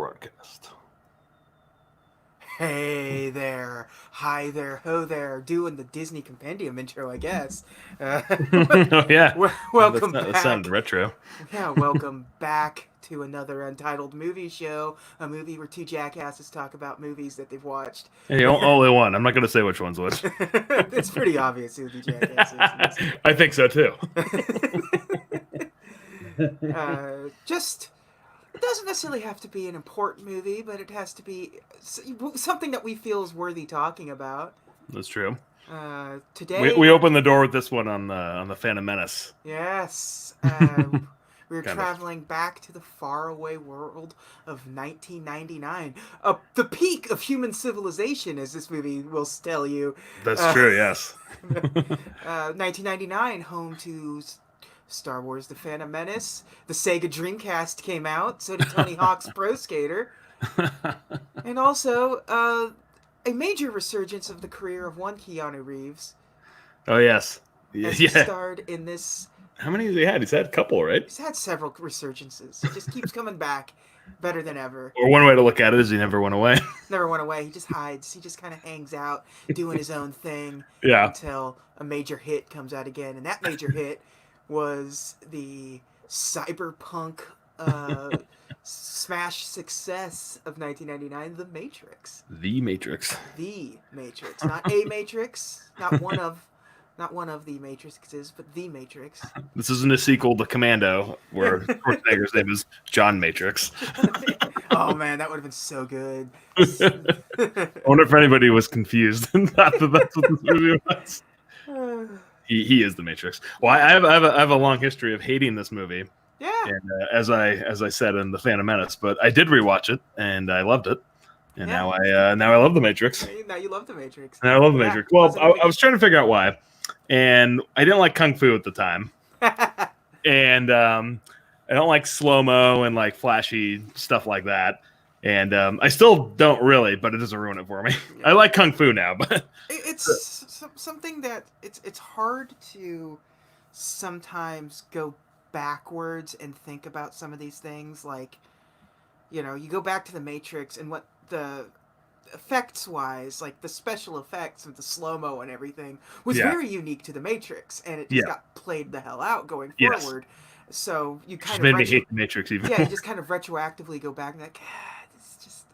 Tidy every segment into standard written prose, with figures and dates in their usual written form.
broadcast. Hey there, hi there, ho there, doing the Disney Compendium intro, I guess. Uh, Oh yeah, welcome that sounded back. retro. Yeah, welcome back to another Untitled movie show, a movie where two jackasses talk about movies that they've watched. Hey, only one. I'm not going to say which one's which. It's pretty obvious who the jackass is in this. I think so too. Just it doesn't necessarily have to be an important movie, but it has to be something that we feel is worthy talking about. That's true. We Today, opened the door with this one on the Phantom Menace. yes, we're Kind of. traveling back to the faraway world of 1999, the peak of human civilization, as this movie will tell you. That's Uh, true. Yes. 1999, home to Star Wars: The Phantom Menace. The Sega Dreamcast came out. So did Tony Hawk's Pro Skater, and also a major resurgence of the career of one Keanu Reeves, Oh yes. Yeah. as he Yeah. starred in this. How many has he had? He's had a couple, right? He's had several resurgences. He just keeps coming back, better than ever. Or one way to look at it is he never went away. Never went away. He just hides. He just kind of hangs out, doing his own thing Yeah. until a major hit comes out again. And that major hit was the cyberpunk smash success of 1999, The Matrix. The Matrix. The Matrix, not a Matrix, not one of the Matrixes, but The Matrix. This isn't a sequel to Commando, where Schwarzenegger's name is John Matrix. Oh man, that would have been so good. I wonder if anybody was confused and thought that that's what this movie was. He is the Matrix. Well, I have a long history of hating this movie, Yeah. and as I said in the Phantom Menace, but I did rewatch it and I loved it, and Yeah. now I love the Matrix. Now you love The Matrix. And I love the Yeah, Matrix. Well, wasn't a big- I was trying to figure out why, and I didn't like kung fu at the time, and I don't like slow mo and like flashy stuff like that. And I still don't really, but it doesn't ruin it for me. I like kung fu now, but It's something that it's hard to sometimes go backwards and think about some of these things. Like, you go back to The Matrix and what the effects wise, like the special effects with the slow mo and everything, was Yeah. very unique to The Matrix, and it just Yeah. got played the hell out going Yes. forward. So you just kind made of me hate the Matrix even. yeah, you just kind of retroactively go back and like, it's just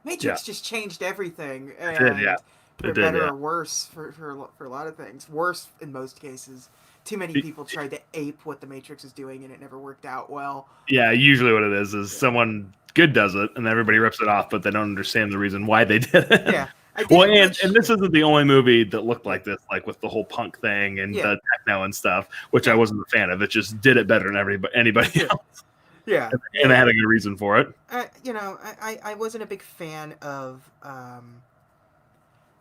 Matrix just changed everything, and did, yeah. for It did, better yeah. or worse for a lot of things. Worse in most cases. Too many people tried to ape what the Matrix is doing, and it never worked out well. Yeah, usually what it is someone good does it, and everybody rips it off, but they don't understand the reason why they did it. Yeah, I Well, didn't and, much- and this isn't the only movie that looked like this, like with the whole punk thing and Yeah. the techno and stuff, which I wasn't a fan of. It just did it better than anybody else, yeah, and they had a good reason for it. I wasn't a big fan of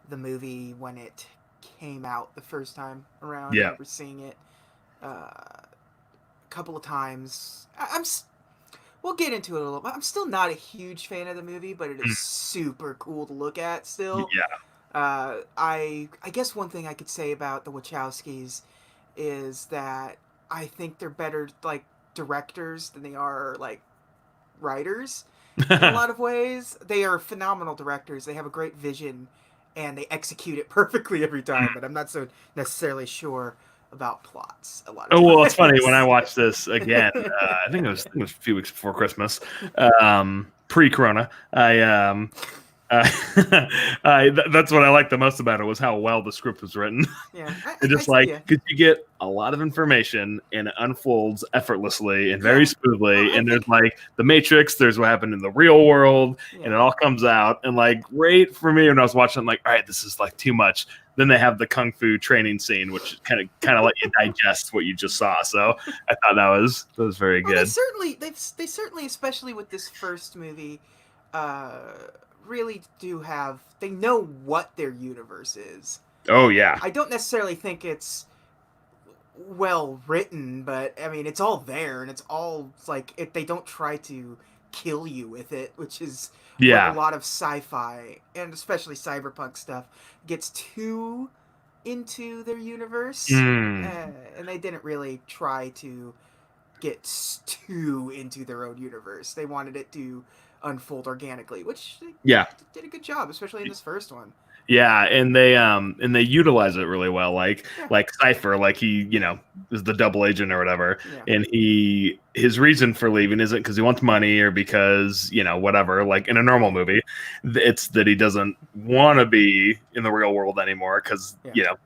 the movie when it came out the first time around. I Yeah. remember seeing it a couple of times. We'll get into it a little bit. I'm still not a huge fan of the movie, but it is super cool to look at still. Yeah. I guess one thing I could say about the Wachowskis is that I think they're better like directors than they are like writers in a lot of ways. They are phenomenal directors. They have a great vision and they execute it perfectly every time, but I'm not so necessarily sure about plots a lot of Oh, well, it's times. funny when I watched this again. I think it was a few weeks before Christmas, pre-Corona. That's what I liked the most about it was how well the script was written. Yeah, It just because you get a lot of information and it unfolds effortlessly and very smoothly. Well, and there's like the Matrix, there's what happened in the real world, and it all comes out. And like, great for me when I was watching, I'm like, all right, this is like too much. Then they have the kung fu training scene, which kind of let you digest what you just saw. So I thought that was very good. They certainly, especially with this first movie, really do have. They know what their universe is. Oh yeah. I don't necessarily think it's well written, but I mean, it's all there, and it's all like they don't try to kill you with it, which is what a lot of sci-fi and especially cyberpunk stuff gets too into their universe, and they didn't really try to get too into their own universe. They wanted it to unfold organically, which they Yeah. did a good job, especially in this first one. Yeah, and they utilize it really well. Yeah. Like Cypher, like he, is the double agent or whatever. Yeah. And his reason for leaving isn't because he wants money or because, whatever, like in a normal movie. It's that he doesn't want to be in the real world anymore because,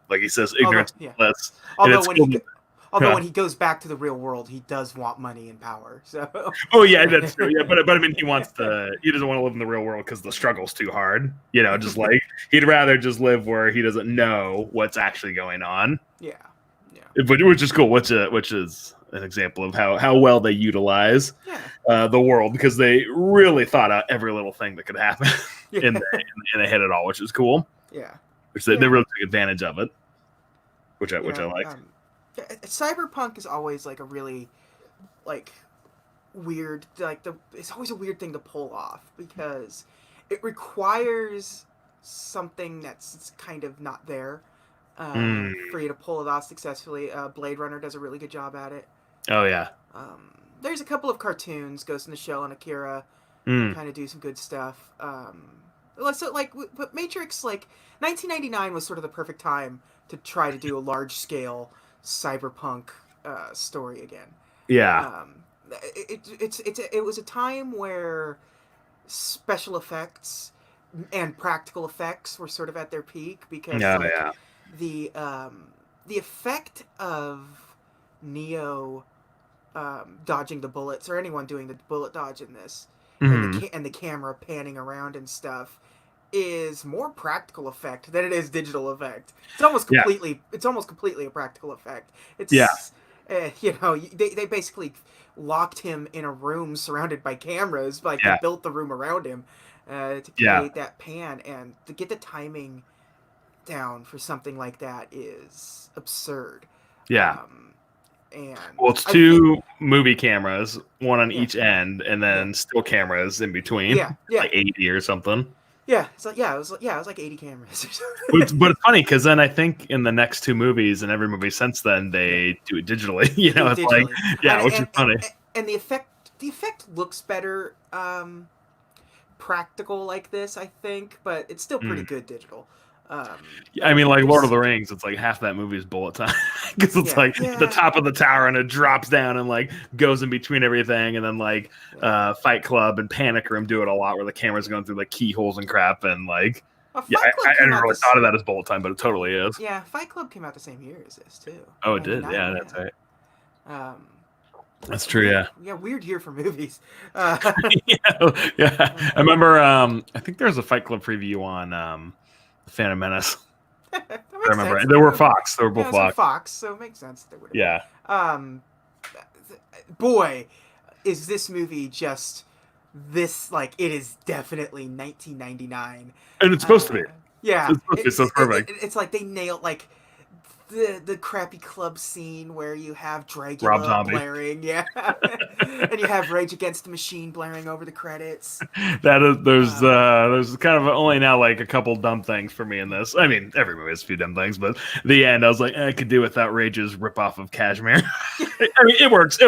like he says, ignorance is bliss. Although when he goes back to the real world, he does want money and power. So. Oh yeah, that's true. Yeah, but I mean, he doesn't want to live in the real world because the struggle's too hard. Just like he'd rather just live where he doesn't know what's actually going on. Yeah. But which is cool. Which is an example of how well they utilize the world, because they really thought out every little thing that could happen, and they hit it all, which is cool. Yeah. Which they really took advantage of it, which I like. Cyberpunk is always like a really like weird, like it's always a weird thing to pull off because it requires something that's kind of not there for you to pull it off successfully. Blade Runner does a really good job at it. Oh yeah. There's a couple of cartoons, Ghost in the Shell and Akira, kind of do some good stuff. So but Matrix, like 1999 was sort of the perfect time to try to do a large scale cyberpunk story again. Yeah. It was a time where special effects and practical effects were sort of at their peak because the effect of Neo dodging the bullets, or anyone doing the bullet dodge in this, and the camera panning around and stuff, is more practical effect than it is digital effect. It's almost completely a practical effect. It's they basically locked him in a room surrounded by cameras, like they built the room around him to create that pan, and to get the timing down for something like that is absurd. And it's two movie cameras, one on each end, and then still cameras in between. Like 80 or something. Yeah, it was like 80 cameras or something. But it's funny because then I think in the next two movies and every movie since then they do it digitally. It's like which is funny. And the effect looks better practical like this, I think, but it's still pretty good digital. I mean, like Lord of the Rings, it's like half that movie is bullet time because it's the top of the tower and it drops down and like goes in between everything, and then like Fight Club and Panic Room do it a lot where the camera's going through like keyholes and crap, and like I never really thought of that as bullet time, but it totally is. Yeah, Fight Club came out the same year as this too. Oh, it did. Yeah, that's right. That's true. Yeah. Yeah, weird year for movies. I remember. I think there was a Fight Club preview on Phantom Menace. I remember sense. They were Fox. They were both Fox, so it makes sense. They would. Yeah. Boy, is this movie just this, like, it is definitely 1999, and it's supposed to be. Yeah, it's so perfect. It's like they nailed like the crappy club scene where you have Dragula blaring, and you have Rage Against the Machine blaring over the credits. There's kind of only now like a couple dumb things for me in this. I mean, every movie has a few dumb things, but the end, I was like, I could do without Rage's ripoff of Kashmir. I mean, it works,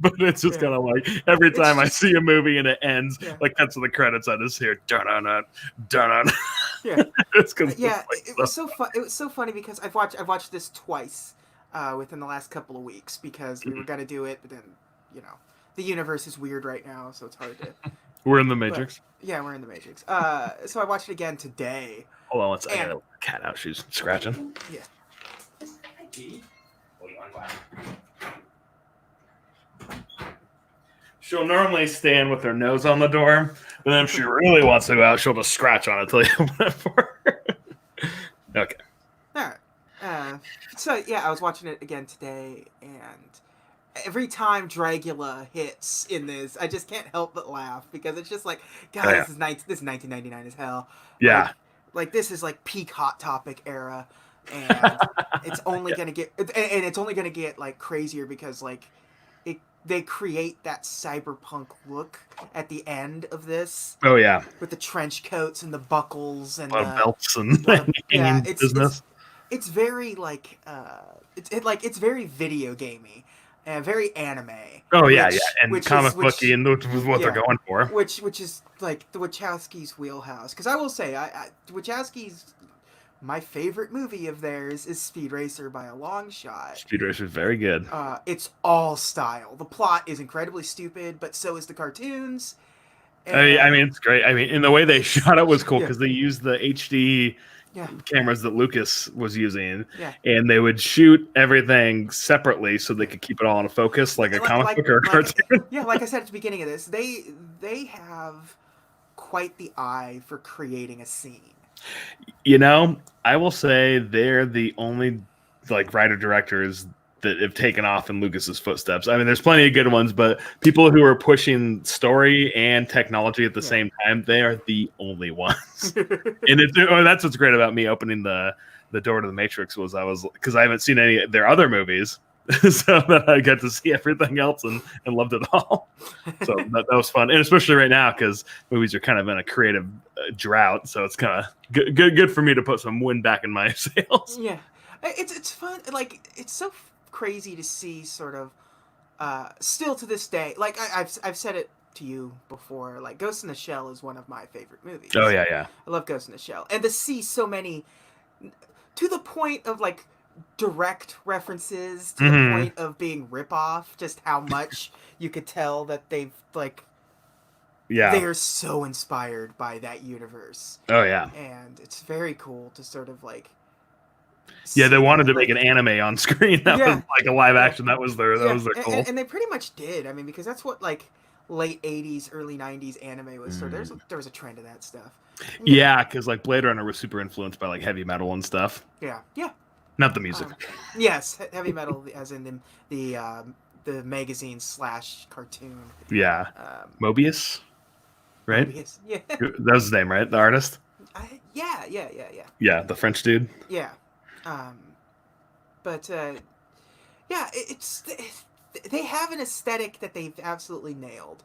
but it's just kind of like every time I see a movie and it ends, like cuts to the credits, I just hear dun dun dun. Yeah, it was so fun. It was so funny because I've watched this twice within the last couple of weeks because we were gonna do it, but then the universe is weird right now, so it's hard to. We're in the Matrix. We're in the Matrix. So I watched it again today. Hold on, I got a cat out. She's scratching. Yeah. She'll normally stand with her nose on the door, but then if she really wants to go out, she'll just scratch on it till you open it for her. Okay. All right. So I was watching it again today, and every time Dragula hits in this, I just can't help but laugh because it's just like, God, this is 1999 as hell. Yeah. Like this is like peak Hot Topic era, and it's only gonna get like crazier because like they create that cyberpunk look at the end of this. Oh yeah, with the trench coats and the buckles and the belts and business. It's very like it's very video gamey, and very anime. Oh yeah, yeah, which and which is comic booky, which and was what they're yeah, going for. which is like the Wachowskis' wheelhouse. Because I will say, Wachowskis, my favorite movie of theirs is Speed Racer by a long shot. Speed Racer is very good. It's all style. The plot is incredibly stupid, but so is the cartoons. I And mean, it's great. I mean, and the way they it's shot it was cool yeah, because they used the HD yeah, cameras that Lucas was using, yeah. and they would shoot everything separately so they could keep it all in focus, like a comic book or a cartoon. Yeah, like I said at the beginning of this, they have quite the eye for creating a scene. You know, I will say they're the only like writer directors that have taken off in Lucas's footsteps. I mean, there's plenty of good ones, but people who are pushing story and technology at the Yeah. same time, they are the only ones. And that's what's great about me opening the door to the Matrix was because I haven't seen any of their other movies, so that I got to see everything else and loved it all. So that was fun, and especially right now because movies are kind of in a creative drought, so it's kind of good for me to put some wind back in my sails. Yeah, it's fun. Like it's so crazy to see, sort of. Still to this day, like I've said it to you before. Like Ghost in the Shell is one of my favorite movies. Oh yeah, yeah. I love Ghost in the Shell, and to see so many, to the point of like direct references, to the point of being rip off. Just how much you could tell that they've like. Yeah. They are so inspired by that universe. Oh yeah. And it's very cool to sort of like. Yeah, they wanted to make an anime on screen that was like a live action. That was their goal. And they pretty much did. I mean, because that's what like late '80s, early '90s anime was. So there was a trend of that stuff. Yeah, because like Blade Runner was super influenced by like heavy metal and stuff. Yeah, yeah. Not the music. Yes, heavy metal, as in the magazine / cartoon. Yeah, Mobius, right? Mobius. Yeah, that was his name, right? The artist. Yeah. Yeah, the French dude. Yeah, but yeah, they have an aesthetic that they've absolutely nailed.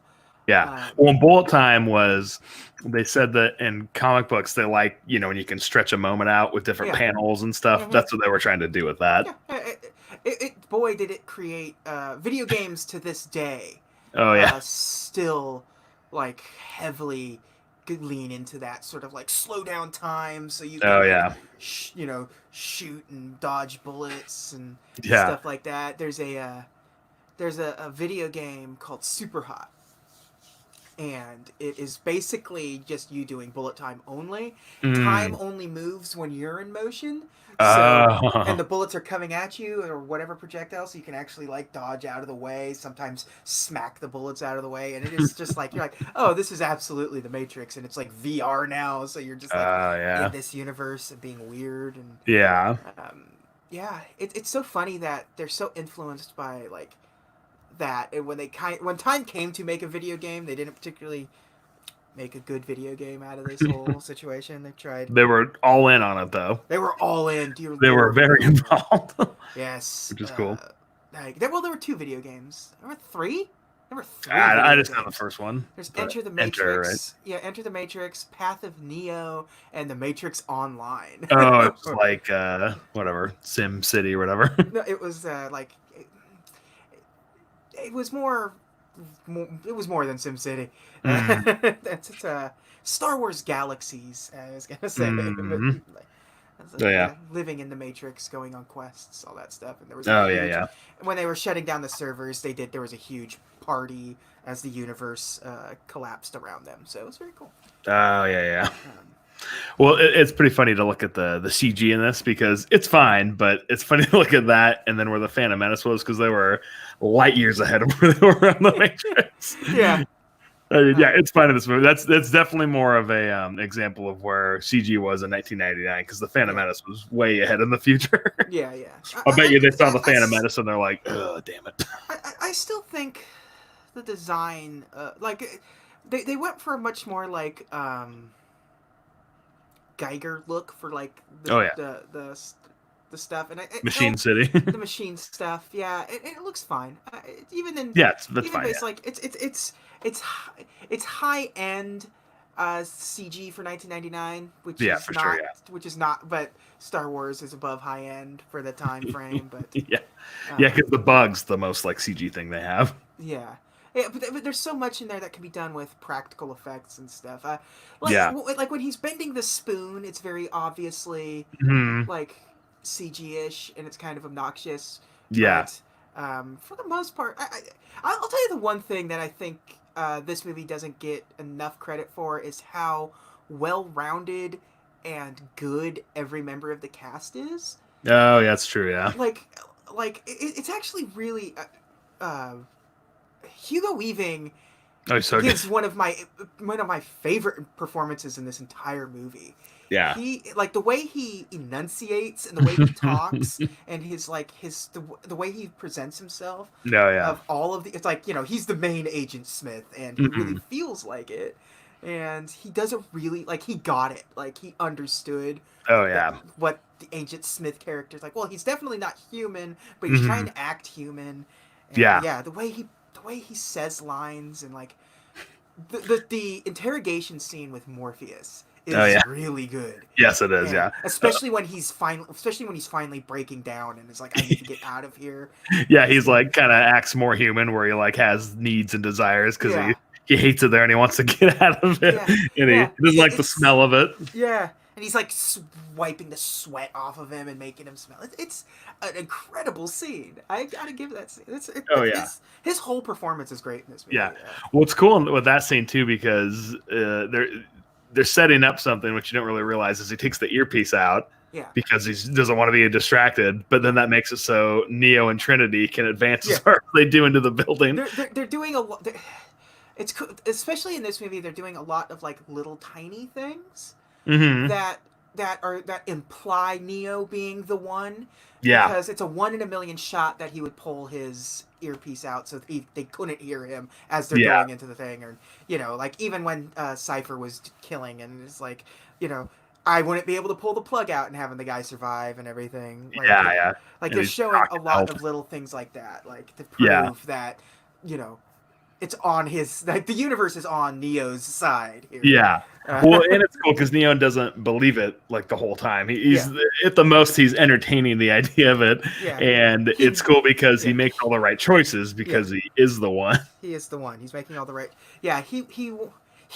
Yeah. Well, Bullet Time was, they said that in comic books, they like, when you can stretch a moment out with different panels and stuff. Mm-hmm. That's what they were trying to do with that. Yeah. Boy, did it create video games to this day. Oh, yeah. Still, like, heavily lean into that sort of, like, slow down time so you can, shoot and dodge bullets and stuff like that. There's a video game called Super Hot. And it is basically just you doing bullet time only. Time only moves when you're in motion. And the bullets are coming at you or whatever projectile, so you can actually like dodge out of the way, sometimes smack the bullets out of the way, and it is just like you're like, oh, this is absolutely the Matrix, and it's like VR now, so you're just like in this universe and being weird and it's so funny that they're so influenced by like that, and when time came to make a video game, they didn't particularly make a good video game out of this whole situation. They were all in on it though. They were all in. They were very involved. Yes, which is cool. There were 2 video games. There were 3. There were 3. I just know the first one. There's Enter the Matrix. Right? Yeah, Enter the Matrix, Path of Neo, and the Matrix Online. Oh, it was like whatever, Sim City or whatever. No, it was like it was more. It was more than SimCity. It's Star Wars Galaxies, I was gonna say. Living in the Matrix, going on quests, all that stuff, and there was when they were shutting down the servers, there was a huge party as the universe collapsed around them. So it was very cool. Oh yeah. Well, it's pretty funny to look at the CG in this because it's fine, but it's funny to look at that and then where the Phantom Menace was because they were light years ahead of where they were on the Matrix. Yeah. It's fine in this movie. That's definitely more of a example of where CG was in 1999 because the Phantom Menace was way ahead in the future. Yeah. I bet you they saw the Phantom Menace and they're like, oh, damn it. I still think the design, they went for a much more like Geiger look for like the stuff and Machine City. The machine stuff, it looks fine. Even in that's fine. Like it's high end, CG for 1999, Yeah, for sure. which is not, but Star Wars is above high end for the time frame. But Yeah, yeah, um, because the bug's the most like CG thing they have. yeah. Yeah, but there's so much in there that can be done with practical effects and stuff. Yeah. Like when he's bending the spoon, it's very obviously Hmm. like CG-ish, and it's kind of obnoxious. Yeah. But for the most part, I'll tell you the one thing that I think this movie doesn't get enough credit for is how well-rounded and good every member of the cast is. Oh, yeah, that's true. Yeah. Like, it's actually really Hugo Weaving Oh, he's so good. gives one of my favorite performances in this entire movie. Yeah. He like the way he enunciates and the way he talks and the way he presents himself No, yeah. of all of the it's like, he's the main Agent Smith and he really Hmm. feels like it. And he does a really like he got it. Like he understood Oh, that yeah. what the Agent Smith character is like. Well, he's definitely not human, but he's Hmm. trying to act human. And Yeah. yeah, the way he says lines and like the interrogation scene with Morpheus Oh, is yeah. really good. Yes, it is. And Yeah. especially when he's finally breaking down and is like, I need to get out of here. Yeah, he's like kind of acts more human, where he like has needs and desires because Yeah, he hates it there and he wants to get out of it, yeah, and he yeah. doesn't like the It's smell of it. yeah, and he's like wiping the sweat off of him and making him smell. It's an incredible scene. I gotta give that scene. Oh, yeah. His whole performance is great in this movie. Yeah. Well, it's cool with that scene too because they're setting up something which you don't really realize is he takes the earpiece out Yeah. because he doesn't want to be distracted. But then that makes it so Neo and Trinity can advance as far as they do into the building. They're doing a lot. It's especially in this movie. They're doing a lot of like little tiny things Hmm. that that imply Neo being the one. Yeah. Because it's a 1 in a million shot that he would pull his earpiece out so they couldn't hear him as they're Yeah. going into the thing, or like even when Cypher was killing, and it's like, I wouldn't be able to pull the plug out and having the guy survive and everything. Like, Yeah. like And they're he's showing a talking lot help. of little things like that, like to Yeah. prove that it's on his like the universe is on Neo's side here. Yeah. Well, and it's cool because Neo doesn't believe it like the whole time. He's at the most he's entertaining the idea of it, Yeah. and it's cool because he makes all the right choices because he is the one. He is the one. He's making all the right. Yeah, he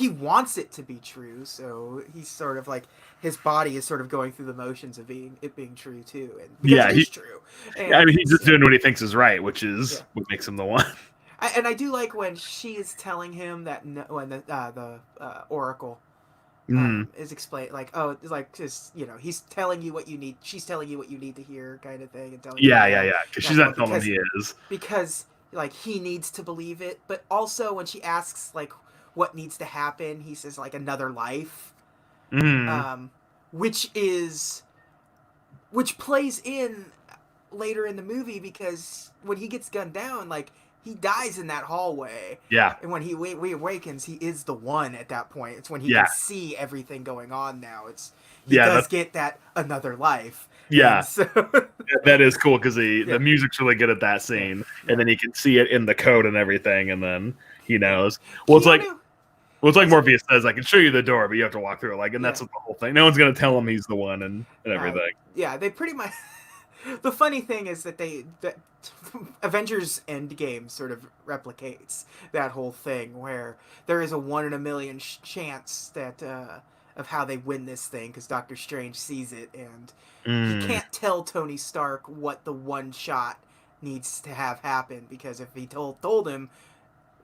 wants it to be true, so he's sort of like his body is sort of going through the motions of being true too, and because it is true. And I mean, he's just doing what he thinks is right, which is what makes him the one. And I do like when she is telling him that when the Oracle is explained, like, oh, it's like just he's telling you what you need. She's telling you what you need to hear, kind of thing, and telling you. Yeah. Because she's not telling him he is. Because like he needs to believe it, but also when she asks like what needs to happen, he says like another life, which plays in later in the movie because when he gets gunned down, like he dies in that hallway. Yeah. And when he awakens, he is the one at that point. It's when he can see everything going on now. He does get that another life. Yeah. So that is cool because the music's really good at that scene. And then he can see it in the code and everything, and then he knows. Well, it's like Morpheus says, I can show you the door, but you have to walk through it. Like, and that's what the whole thing. No one's gonna tell him he's the one and everything. They pretty much. The funny thing is that Avengers Endgame sort of replicates that whole thing where there is a 1 in a million chance that of how they win this thing because Doctor Strange sees it and he can't tell Tony Stark what the one shot needs to have happen because if he told him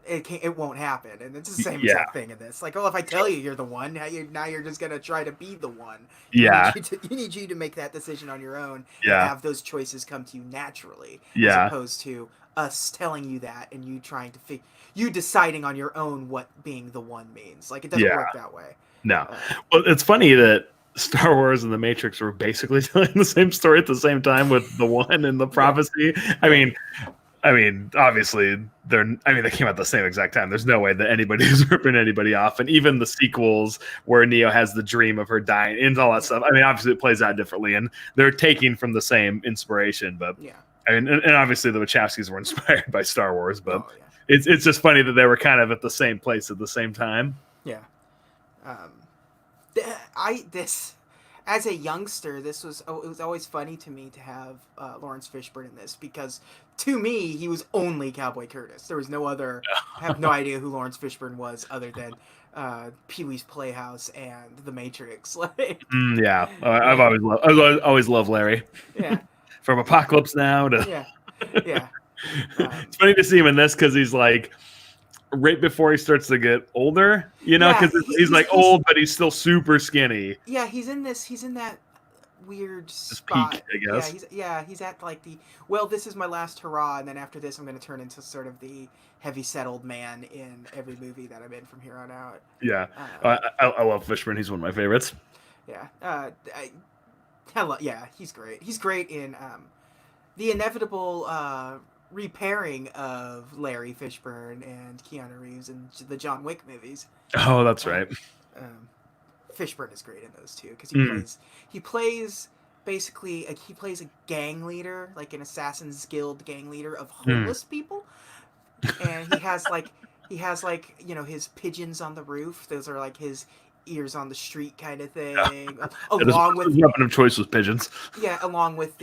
it won't happen, and it's the same exact thing in this. Like, if I tell you you're the one, now you're just gonna try to be the one. Yeah, you need you to make that decision on your own. Yeah, and have those choices come to you naturally. Yeah, as opposed to us telling you that and you trying to you deciding on your own what being the one means. Like, it doesn't work that way. No, well, it's funny that Star Wars and the Matrix were basically telling the same story at the same time with the one and the prophecy. I mean, obviously, they came out at the same exact time. There's no way that anybody is ripping anybody off. And even the sequels where Neo has the dream of her dying and all that stuff, I mean, obviously it plays out differently. And they're taking from the same inspiration. But, I mean, and obviously the Wachowskis were inspired by Star Wars. But it's just funny that they were kind of at the same place at the same time. Yeah. Um, I this as a youngster, this was it was always funny to me to have Lawrence Fishburne in this because to me he was only Cowboy Curtis. There was no other. I have no idea who Lawrence Fishburne was other than Pee Wee's Playhouse and The Matrix. Like, Yeah, yeah, I've always loved Larry. yeah, From Apocalypse Now to. yeah, yeah. It's funny to see him in this because he's like right before he starts to get older, Yeah, because he's like old, but he's still super skinny. yeah, he's in this. He's in that weird His peak, spot. I guess. He's at like the well, this is my last hurrah, and then after this, I'm going to turn into sort of the heavy settled man in every movie that I'm in from here on out. Yeah, Um, I love Fishburne. He's one of my favorites. yeah, yeah, he's great. He's great in the inevitable repairing of Larry Fishburne and Keanu Reeves in the John Wick movies. Oh, that's Um, right. um, Fishburne is great in those too because Mm. he plays basically he plays a gang leader, like an Assassin's Guild gang leader of Mm. homeless people, and he has like his pigeons on the roof. Those are like his ears on the street kind of thing, along with His weapon of choice was pigeons. yeah, along with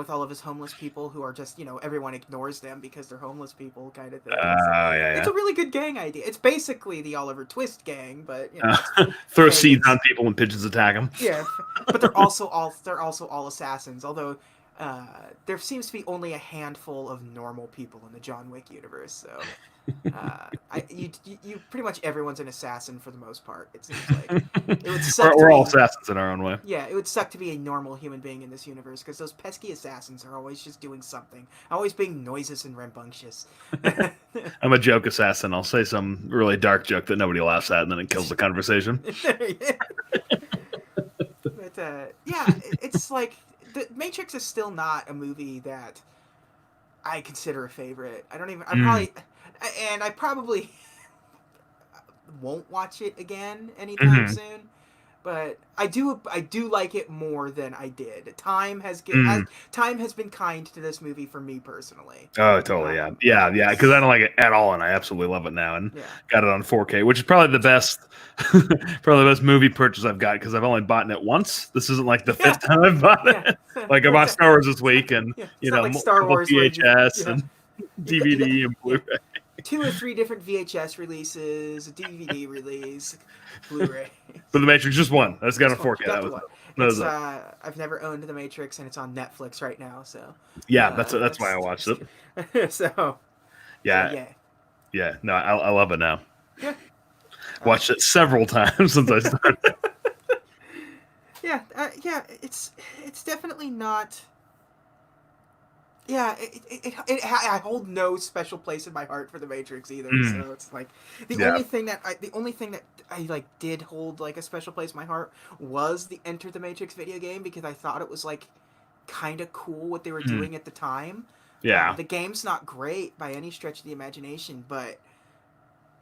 all of his homeless people who are just everyone ignores them because they're homeless people kind of thing. So Yeah, it's a yeah. really good gang idea. It's basically the Oliver Twist gang, but it's Throw seeds famous. on people when pigeons attack them. Yeah, but they're also all assassins. Although there seems to be only a handful of normal people in the John Wick universe. So you pretty much everyone's an assassin for the most part. It seems like it would suck to We're all be assassins in our own way. yeah, it would suck to be a normal human being in this universe because those pesky assassins are always just doing something, always being noiseless and rambunctious. I'm a joke assassin. I'll say some really dark joke that nobody laughs at, and then it kills the conversation. But yeah, it's like the Matrix is still not a movie that I consider a favorite. I don't even. Mm. I probably won't watch it again anytime Mm-hmm. soon. But I do like it more than I did. Mm. Time has been kind to this movie for me personally. Oh, totally. Yeah. Yeah. Because I don't like it at all, and I absolutely love it now, and Yeah. got it on 4K, which is probably the best, probably the best movie purchase I've got because I've only bought it once. This isn't like the Yeah. fifth time I've bought Yeah. it. Like I bought Star Wars this week, and Yeah. It's not like Star couple Wars where VHS and you got DVD and yeah, Blu-ray. 2 or 3 different VHS releases, a DVD release, Blu-ray. But the Matrix just one. I just got on Just one. 4K. You got That the was one. that was It's it. I've never owned The Matrix, and it's on Netflix right now. So Yeah, that's why I watched it. so Yeah, yeah. yeah. No, I love it now. Yeah. Watched it several times since I started. Yeah, yeah, it's definitely not. Yeah, I hold no special place in my heart for the Matrix either. Mm, So it's like yeah. the only thing that I like did hold like a special place in my heart was the Enter the Matrix video game because I thought it was like kind of cool what they were Mm, doing at the time. yeah. The game's not great by any stretch of the imagination, but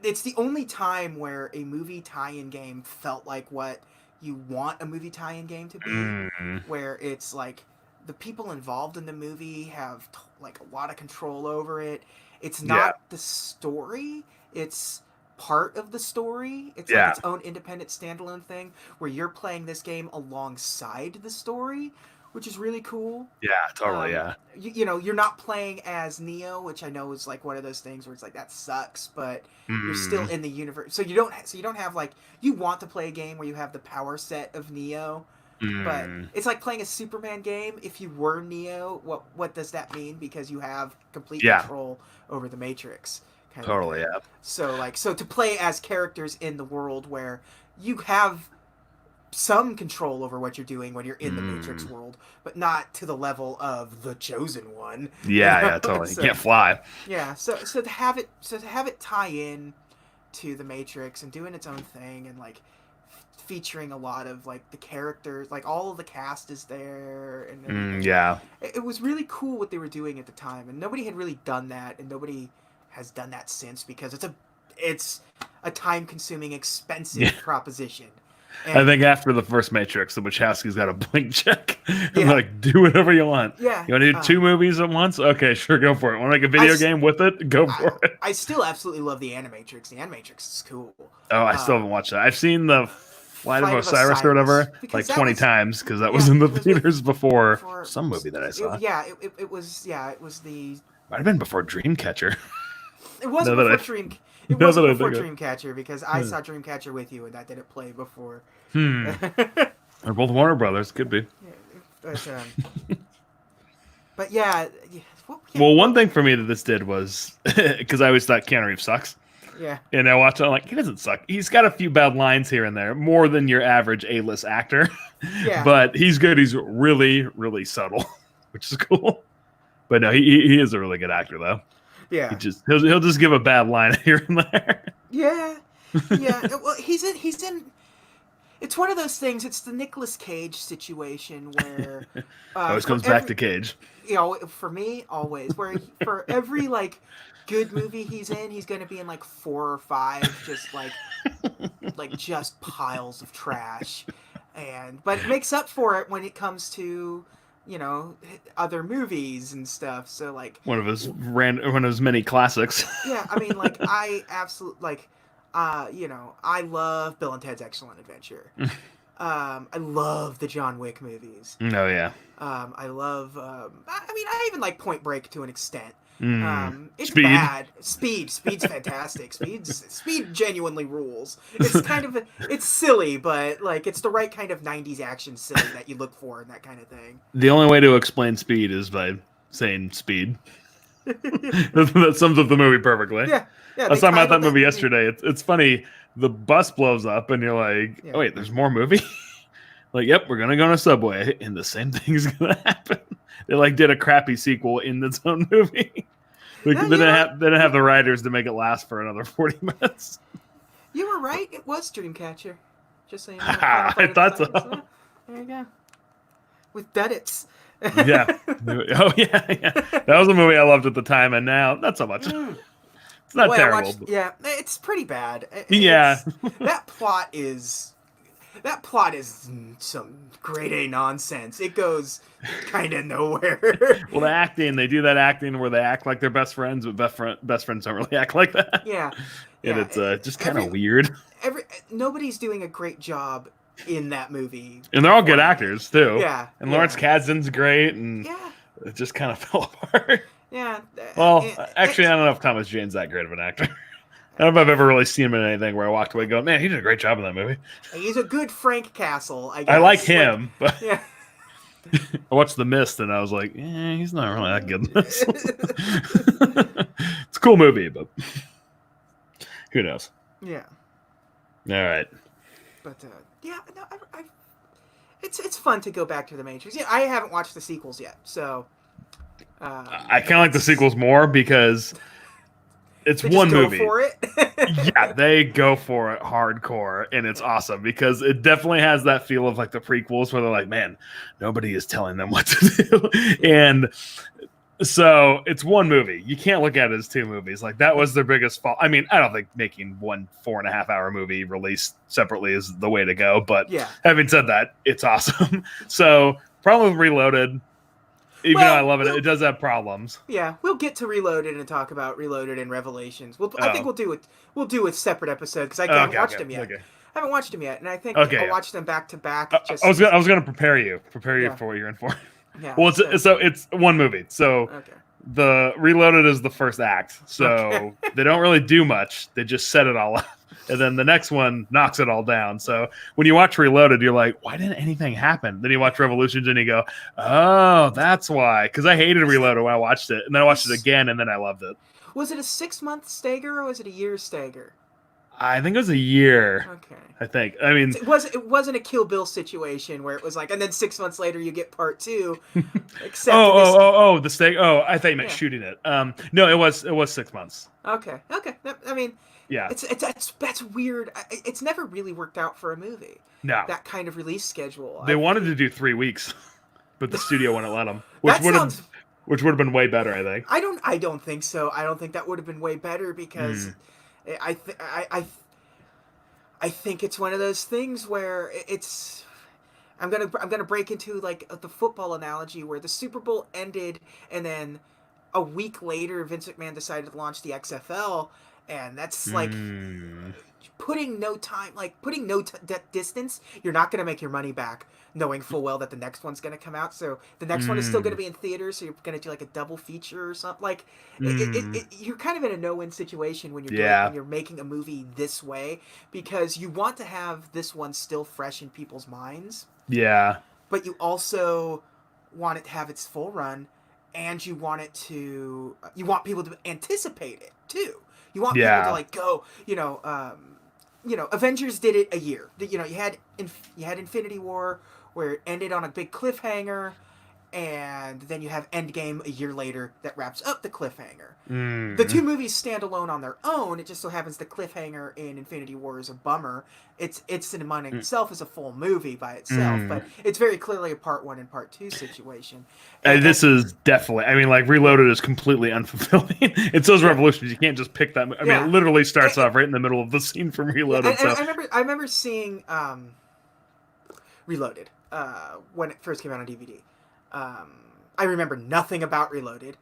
it's the only time where a movie tie-in game felt like what you want a movie tie-in game to be, Mm, where it's like the people involved in the movie have like a lot of control over it. It's yeah. not the story, it's part of the story. It's like Yeah. its own independent standalone thing where you're playing this game alongside the story, which is really cool. Yeah. Totally. Yeah. You're not playing as Neo, which I know is like one of those things where it's like that sucks, but you're still Mm, in the universe. So you don't have like you want to play a game where you have the power set of Neo, but mm, it's like playing a Superman game. If you were Neo, what does that mean? Because you have complete yeah. control over the Matrix, kind of Totally. thing. Yeah. So to play as characters in the world where you have some control over what you're doing when you're in the Matrix Mm, world, but not to the level of the chosen one. yeah. Yeah. Totally. You So can't fly. yeah, so to have it tie in to the Matrix and doing its own thing and like featuring a lot of like the characters, like all of the cast is there and Mm, everything. yeah. It was really cool what they were doing at the time, and nobody had really done that, and nobody has done that since because it's a time consuming, expensive Yeah. proposition. I think after the first Matrix, the Wachowskis got a blank check. Yeah. Like, do whatever you want. Yeah. You want to do 2 movies at once? Okay, sure, go for it. Want to make a video game with it? Go for it. I still absolutely love the Animatrix. The Animatrix is cool. Oh, I still haven't watched that. I've seen the Flight of Osiris or whatever like 20 times because that was in the theaters before some movie that I saw. It was the... Might have been before Dreamcatcher. It wasn't before Dreamcatcher because I saw Dreamcatcher with you and that didn't play before. They're both Warner Brothers. Could be. But yeah. Well, one thing for me that this did was because I always thought Keanu Reeves sucks. Yeah. And I watched it, I'm like, he doesn't suck. He's got a few bad lines here and there, more than your average A-list actor. Yeah. But he's good. He's really, really subtle, which is cool. But no, he is a really good actor, though. Yeah. He'll just give a bad line here and there. Yeah. Yeah. Well, he's in. It's one of those things. It's the Nicolas Cage situation where always comes back to Cage. You know, for me, always where for every like good movie he's in, he's going to be in like 4 or 5 just like just piles of trash, but it makes up for it when it comes to other movies and stuff. So like one of his many classics. Yeah, I mean, like I absolutely like. I love Bill and Ted's Excellent Adventure. I love the John Wick movies. Oh yeah. I love. I even like Point Break to an extent. It's Speed. bad. Speed's fantastic. Speed genuinely rules. It's kind of it's silly, but like it's the right kind of '90s action silly that you look for and that kind of thing. The only way to explain Speed is by saying Speed. That sums up the movie perfectly. Yeah. Yeah, I was talking about that movie yesterday. It's funny. The bus blows up, and you're like, "Oh wait, there's more movie." Like, yep, we're gonna go on a subway, and the same thing is gonna happen. They like did a crappy sequel in its own movie. They didn't have the writers to make it last for another 40 minutes. You were right. It was Dreamcatcher. Just saying. I thought so. There you go. With Duddits. Yeah. Oh yeah. That was a movie I loved at the time, and now not so much. It's not terrible. It's pretty bad. That plot is some grade A nonsense. It goes kind of nowhere. Well, the acting, they do that acting where they act like they're best friends, but best friends don't really act like that. Yeah. And it's just kind of weird. Nobody's doing a great job in that movie. And they're all good actors, too. Yeah. And Lawrence Kasdan's great, and it just kind of fell apart. Yeah. Well, actually, I don't know if Thomas Jane's that great of an actor. I don't know if I've ever really seen him in anything where I walked away going, man, he did a great job in that movie. He's a good Frank Castle, I guess. I like him, but yeah. I watched The Mist, and I was like, he's not really that good in this. It's a cool movie, but who knows? Yeah. All right. But, it's fun to go back to The Matrix. Yeah, I haven't watched the sequels yet, so... I kind of like the sequels more because it's one movie. Go for it. Yeah, they go for it hardcore, and it's awesome because it definitely has that feel of like the prequels where they're like, man, nobody is telling them what to do. And so it's one movie. You can't look at it as 2 movies. Like that was their biggest fault. I mean, I don't think making one 4.5-hour movie released separately is the way to go. But having said that, it's awesome. So problem with Reloaded. Even though I love it, it does have problems. Yeah, we'll get to Reloaded and talk about Reloaded and Revelations. I think we'll do a separate episode because I haven't watched them yet. Okay. I haven't watched them yet, and I think I'll watch them back to back. I was gonna prepare you for what you're in for. Yeah. Well, it's one movie. So the Reloaded is the first act. So they don't really do much. They just set it all up. And then the next one knocks it all down. So when you watch Reloaded, you're like, why didn't anything happen? Then you watch Revolutions and you go, oh, that's why. Because I hated Reloaded when I watched it. And then I watched it again and then I loved it. Was it a 6-month stagger or was it a year stagger? I think it was a year. Okay. I think. I mean, it wasn't a Kill Bill situation where it was like, and then 6 months later you get part 2. Except the stag. Oh, I thought you meant shooting it. No, it was 6 months. Okay. I mean, yeah, that's weird. It's never really worked out for a movie. No, that kind of release schedule. They wanted to do 3 weeks, but the studio wouldn't let them, which would have been way better. I think. I don't think so. I don't think that would have been way better because I think it's one of those things where it's. I'm gonna break into like the football analogy where the Super Bowl ended, and then a week later Vince McMahon decided to launch the XFL, and that's like Mm, putting no time, like putting no distance. You're not gonna make your money back, knowing full well that the next one's gonna come out. So the next one is still gonna mm, be in theaters. So you're gonna do like a double feature or something. Like mm. you're kind of in a no-win situation when you're doing when Yeah, you're making a movie this way, because you want to have this one still fresh in people's minds, yeah, but you also want it to have its full run, and you want people to anticipate it too. You want people to yeah. like go, Avengers did it a year. You had Infinity War where it ended on a big cliffhanger, and then you have Endgame a year later that wraps up the cliffhanger. The two Mm, movies stand alone on their own. It just so happens the cliffhanger in Infinity War is a bummer. It's in and mm, itself is a full movie by itself, mm. but it's very clearly a part one and part two situation. And This is definitely. I mean, like Reloaded is completely unfulfilling. It's those yeah, revolutions. You can't just pick that. I mean, it yeah, literally and, starts off right in the middle of the scene from yeah. Reloaded. And So I remember seeing Reloaded when it first came out on DVD. Um, I remember nothing about Reloaded.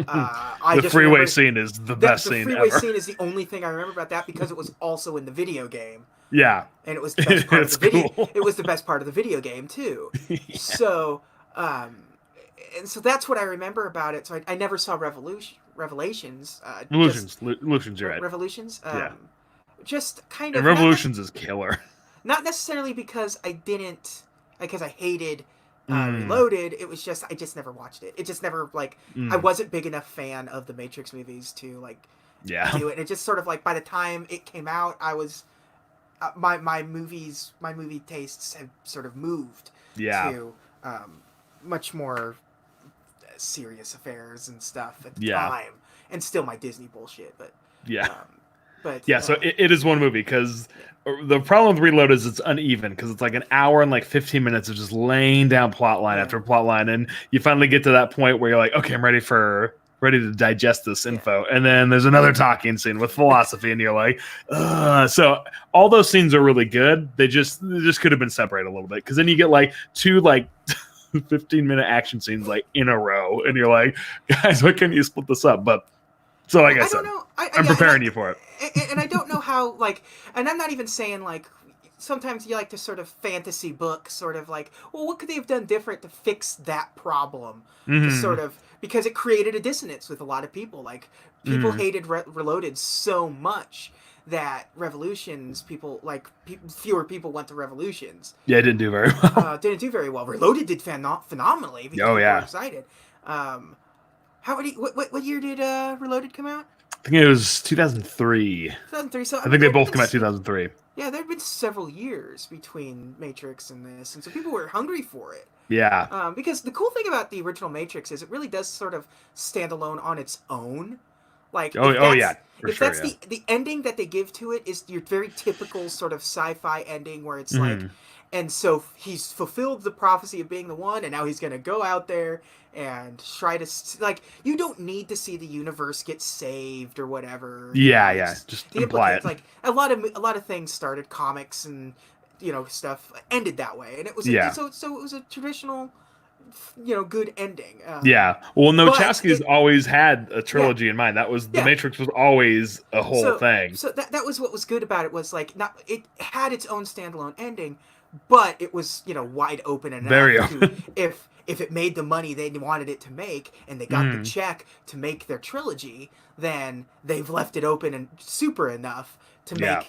I the just freeway remember scene is the that best the scene freeway ever. scene is the only thing I remember about that, because it was also in the video game, Yeah, and it was the best part of the it's video. cool. It was the best part of the video game too. Yeah. So, um, and so that's what I remember about it. So I never saw Revelations. Just Illusions, you're right. Revolutions. Yeah, Just kind and of Revolutions is killer. not necessarily because I didn't, because I hated Mm, Reloaded. It was just I just never watched it. It just never like I mm, wasn't big enough fan of the Matrix movies to like yeah, do it. And it just sort of like by the time it came out, I was my movie tastes have sort of moved yeah, to much more serious affairs and stuff at the yeah, time, and still my Disney bullshit. yeah. Um, but Yeah, so it is one movie because yeah, the problem with Reload is it's uneven because it's like an hour and like 15 minutes of just laying down plot line yeah, after plot line, and you finally get to that point where you're like, okay, I'm ready to digest this yeah. info, and then there's another talking scene with philosophy, and you're like, ugh. So all those scenes are really good. They just could have been separated a little bit because then you get like two like 15-minute action scenes like in a row, and you're like, guys, why can't you split this up? But so like Well, I I don't said, know. I'm preparing you for it. And I don't know how like, and I'm not even saying like. Sometimes you like to sort of fantasy book, sort of like, well, what could they have done different to fix that problem? To sort Hmm. of because it created a dissonance with a lot of people. Like people Mm. hated Reloaded so much that Revolutions people like fewer people went to Revolutions. Yeah, it didn't do very well. Didn't do very well. Reloaded did phenomenally because Oh people were yeah, excited. Um, how many? What year did Reloaded come out? I think it was 2003. 2003. So I I mean, think they there'd both been come out 2003. yeah, there'd been several years between Matrix and this, and so people were hungry for it. Yeah. Because the cool thing about the original Matrix is it really does sort of stand alone on its own. Like Oh yeah, for if sure. that's Yeah. the ending that they give to it is your very typical sort of sci-fi ending where it's like, Hmm. and so he's fulfilled the prophecy of being the one, and now he's gonna go out there and try to like you don't need to see the universe get saved or whatever. Yeah, yeah. It's Just the imply it. implications like a lot of things started comics and stuff ended that way, and it was Yeah. so it was a traditional good ending. Yeah. Well, no, But Wachowski's it always had a yeah trilogy in mind. That was The yeah Matrix was always a whole so thing. so that was what was good about it was like not it had its own standalone ending, but it was wide open Very enough to open. if it made the money they wanted it to make and they got the Mm. check to make their trilogy, then they've left it open and super enough to Yeah.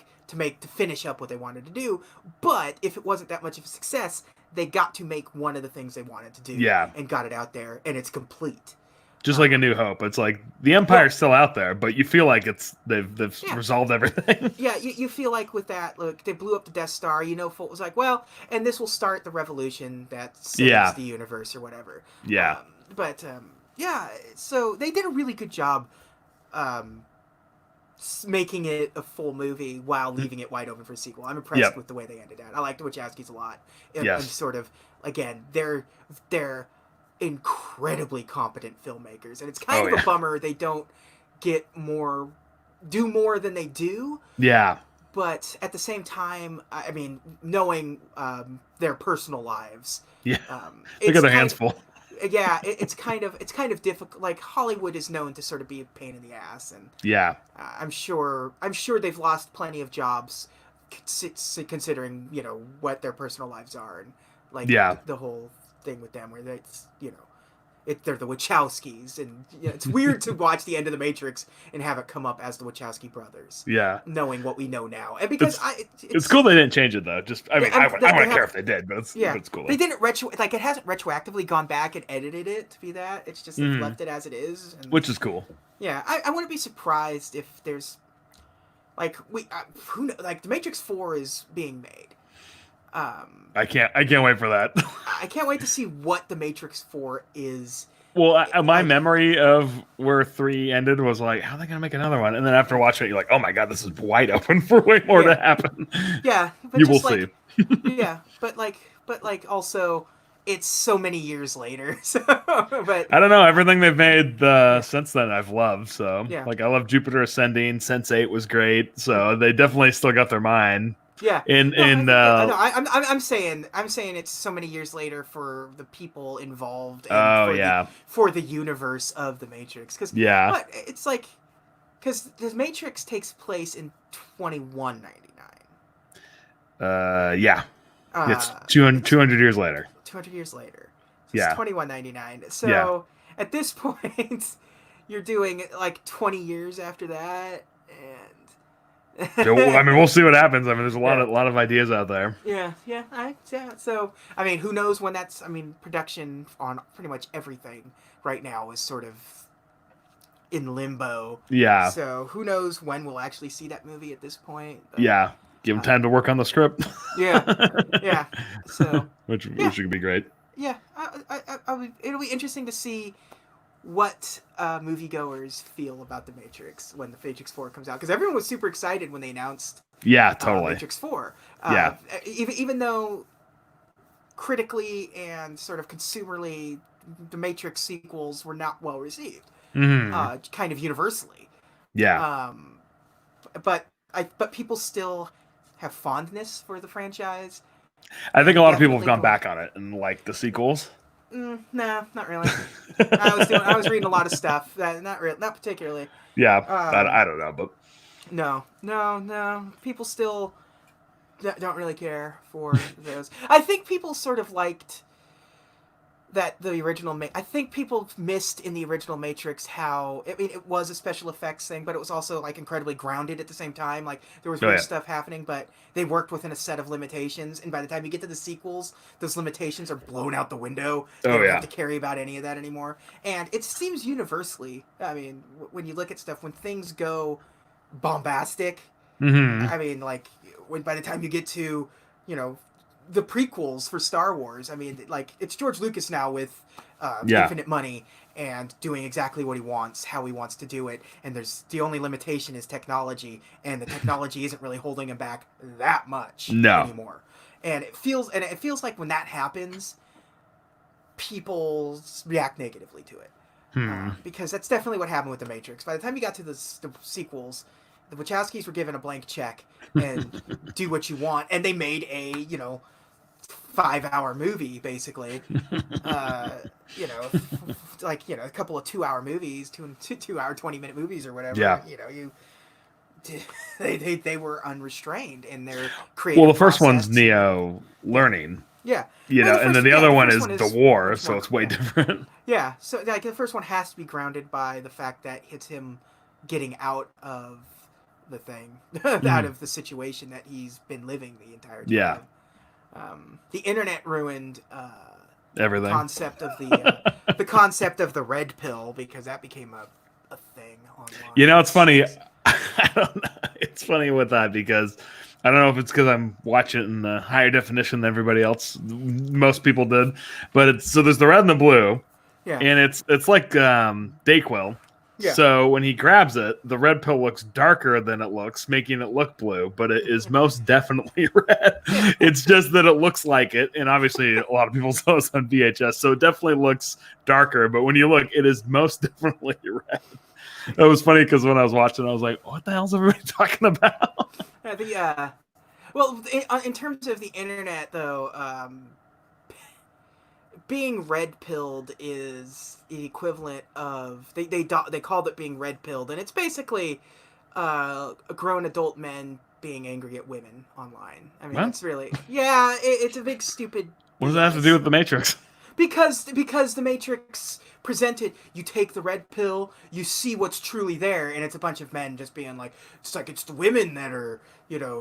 to finish up what they wanted to do. But if it wasn't that much of a success, they got to make one of the things they wanted to do Yeah. and got it out there and it's complete. Just like A Um, New Hope. It's like the yeah, Empire's still out there, but you feel like they've yeah. resolved everything. Yeah, you feel like with that, look, they blew up the Death Star. Folk was like, well, and this will start the revolution that saves Yeah. the universe or whatever. Yeah. Yeah, so they did a really good job making it a full movie while leaving it wide open for a sequel. I'm impressed Yep. with the way they ended it. I liked the Wachowskis a lot, and Yes. sort of again, they're incredibly competent filmmakers, and it's kind Oh of a yeah. bummer they don't do more than they do. Yeah. but at the same time, I mean, knowing their personal lives, Yeah, they got it's their hands full. yeah, it's kind of difficult. Like Hollywood is known to sort of be a pain in the ass, and Yeah, I'm sure they've lost plenty of jobs, considering what their personal lives are, and like yeah. the whole thing with them, where they're the Wachowskis, and it's weird to watch the end of the Matrix and have it come up as the Wachowski brothers, Yeah, knowing what we know now, and because it's cool they didn't change it though. Just I mean, yeah, I wouldn't care if they did, but it's cool. they didn't it hasn't retroactively gone back and edited it to be that. It's just they've left it as it is, and, which is cool. yeah, I wouldn't be surprised if there's like like the Matrix 4 is being made. I can't wait for that. I can't wait to see what the Matrix 4 is. Well, my memory of where 3 ended was like, how are they going to make another one? And then after watching it, you're like, oh my God, this is wide open for way more to happen. Yeah. But you will see. Yeah. But also, it's so many years later. So, but I don't know. Everything they've made since then, I've loved. So, yeah. like, I love Jupiter Ascending. Sense8 was great. So they definitely still got their mind. Yeah. I'm saying it's so many years later for the people involved and for the universe of the Matrix, but it's like because the Matrix takes place in 2199. It's 200 years later. 200 years later. So yeah. It's 2199. So at this point you're doing like 20 years after that, and I mean, we'll see what happens. I mean, there's a lot of ideas out there. Yeah. So, I mean, who knows when that's? I mean, production on pretty much everything right now is sort of in limbo. Yeah. So who knows when we'll actually see that movie at this point? But, yeah. Give them time to work on the script. Yeah. So which would be great. Yeah. It'll be interesting to see what moviegoers feel about the Matrix when the Matrix 4 comes out, because everyone was super excited when they announced Matrix 4. Even though critically and sort of consumerly the Matrix sequels were not well received, kind of universally. But people still have fondness for the franchise. I think a lot of people have gone back on it and like the sequels. Nah, not really. I was reading a lot of stuff not particularly. Yeah, I don't know, but no. People still don't really care for those. I think people sort of liked that the original. I think people missed in the original Matrix how it was a special effects thing, but it was also like incredibly grounded at the same time. Like there was weird stuff happening, but they worked within a set of limitations. And by the time you get to the sequels, those limitations are blown out the window. They don't have to carry about any of that anymore. And it seems universally. I mean, when you look at stuff, when things go bombastic, I mean, like by the time you get to, the prequels for Star Wars, I mean, like, it's George Lucas now with infinite money and doing exactly what he wants, how he wants to do it, and the only limitation is technology, and the technology isn't really holding him back that much anymore. And it feels like when that happens, people react negatively to it. Because that's definitely what happened with The Matrix. By the time you got to the sequels, the Wachowskis were given a blank check and do what you want, and they made a 5-hour movie basically. Like a couple of 2-hour movies, 2-hour 20-minute movies or whatever. Yeah. They were unrestrained in their creative. Well, the first one's Neo learning. Yeah. And then the other one is the war, so it's way different. Yeah. So like the first one has to be grounded by the fact that it's him getting out of the thing, out of the situation that he's been living the entire time. Yeah. The internet ruined everything. The concept of the red pill, because that became a thing online. It's funny. I don't know. It's funny with that because I don't know if it's because I'm watching it in the higher definition than everybody else. Most people did, but so there's the red and the blue, and it's like Dayquil. Yeah. So when he grabs it, the red pill looks darker than it looks, making it look blue, but it is most definitely red. It's just that it looks like it, and obviously a lot of people saw this on VHS, so it definitely looks darker, but when you look, it is most definitely red. It was funny because when I was watching, I was like, what the hell is everybody talking about? the well, in terms of the internet, though, being red pilled is the equivalent of they called it being red pilled, and it's basically grown adult men being angry at women online. I mean, Well, that's really it's a big stupid what does that have to do BS. with the Matrix? Because the Matrix presented, you take the red pill, you see what's truly there, and it's a bunch of men just being like, it's the women that are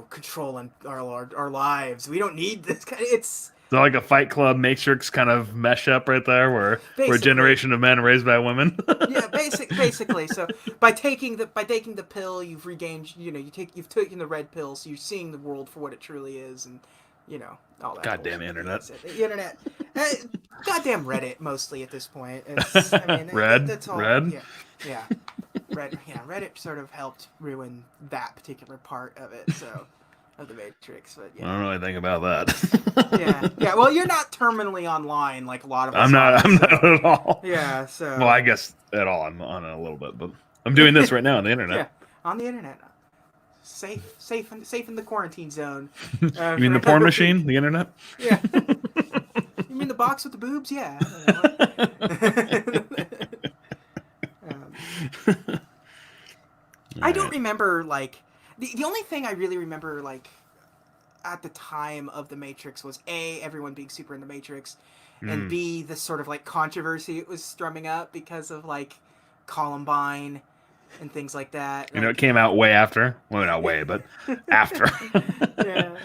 controlling our lives. We don't need this kind. It's So like a Fight Club Matrix kind of mesh up right there, where we're a basically generation of men raised by women. yeah, basically. So by taking the pill, you've regained. You've taken the red pill, so you're seeing the world for what it truly is, and all that. Goddamn bullshit. internet. The internet, goddamn Reddit, mostly at this point. I mean, that's all. Red. Yeah. Reddit sort of helped ruin that particular part of it. So. Of the Matrix, but I don't really think about that. yeah. Well, you're not terminally online like a lot of us. I'm not at all. Yeah, so. Well, I guess at all. I'm on it a little bit, but I'm doing this right now on the internet. Yeah, on the internet. Safe in the quarantine zone. You mean the porn machine, the internet? Yeah. You mean the box with the boobs? Yeah. I don't remember like. The only thing I really remember, like, at the time of The Matrix was, A, everyone being super into Matrix, and B, the sort of, like, controversy it was strumming up because of, like, Columbine and things like that. It came out way after. Well, not way, but after. Yeah.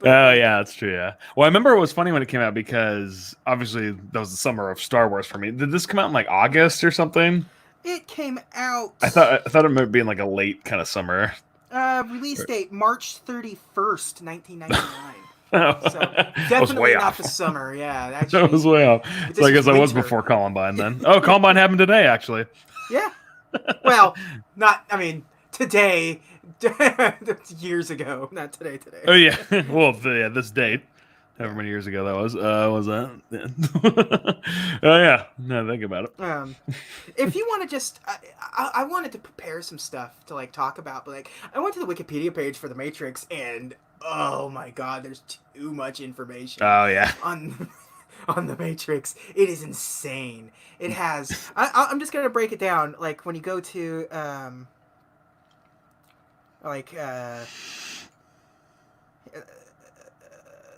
Oh, yeah, that's true, yeah. Well, I remember it was funny when it came out because, obviously, that was the summer of Star Wars for me. Did this come out in, like, August or something? It came out... I thought it might be in, like, a late kind of summer. Release date March 31st, 1999. So definitely not the summer. Yeah, actually, that was way off. So I guess I was before Columbine then. Oh, Columbine happened today, actually. Yeah. Well, not. I mean, today. Years ago, not today. Today. Oh yeah. Well, this date. However many years ago that was that? Oh yeah. No, think about it. If you want to just, I wanted to prepare some stuff to like talk about, but like I went to the Wikipedia page for The Matrix, and oh my god, there's too much information. Oh yeah. On The Matrix, it is insane. It has. I'm just gonna break it down. Like when you go to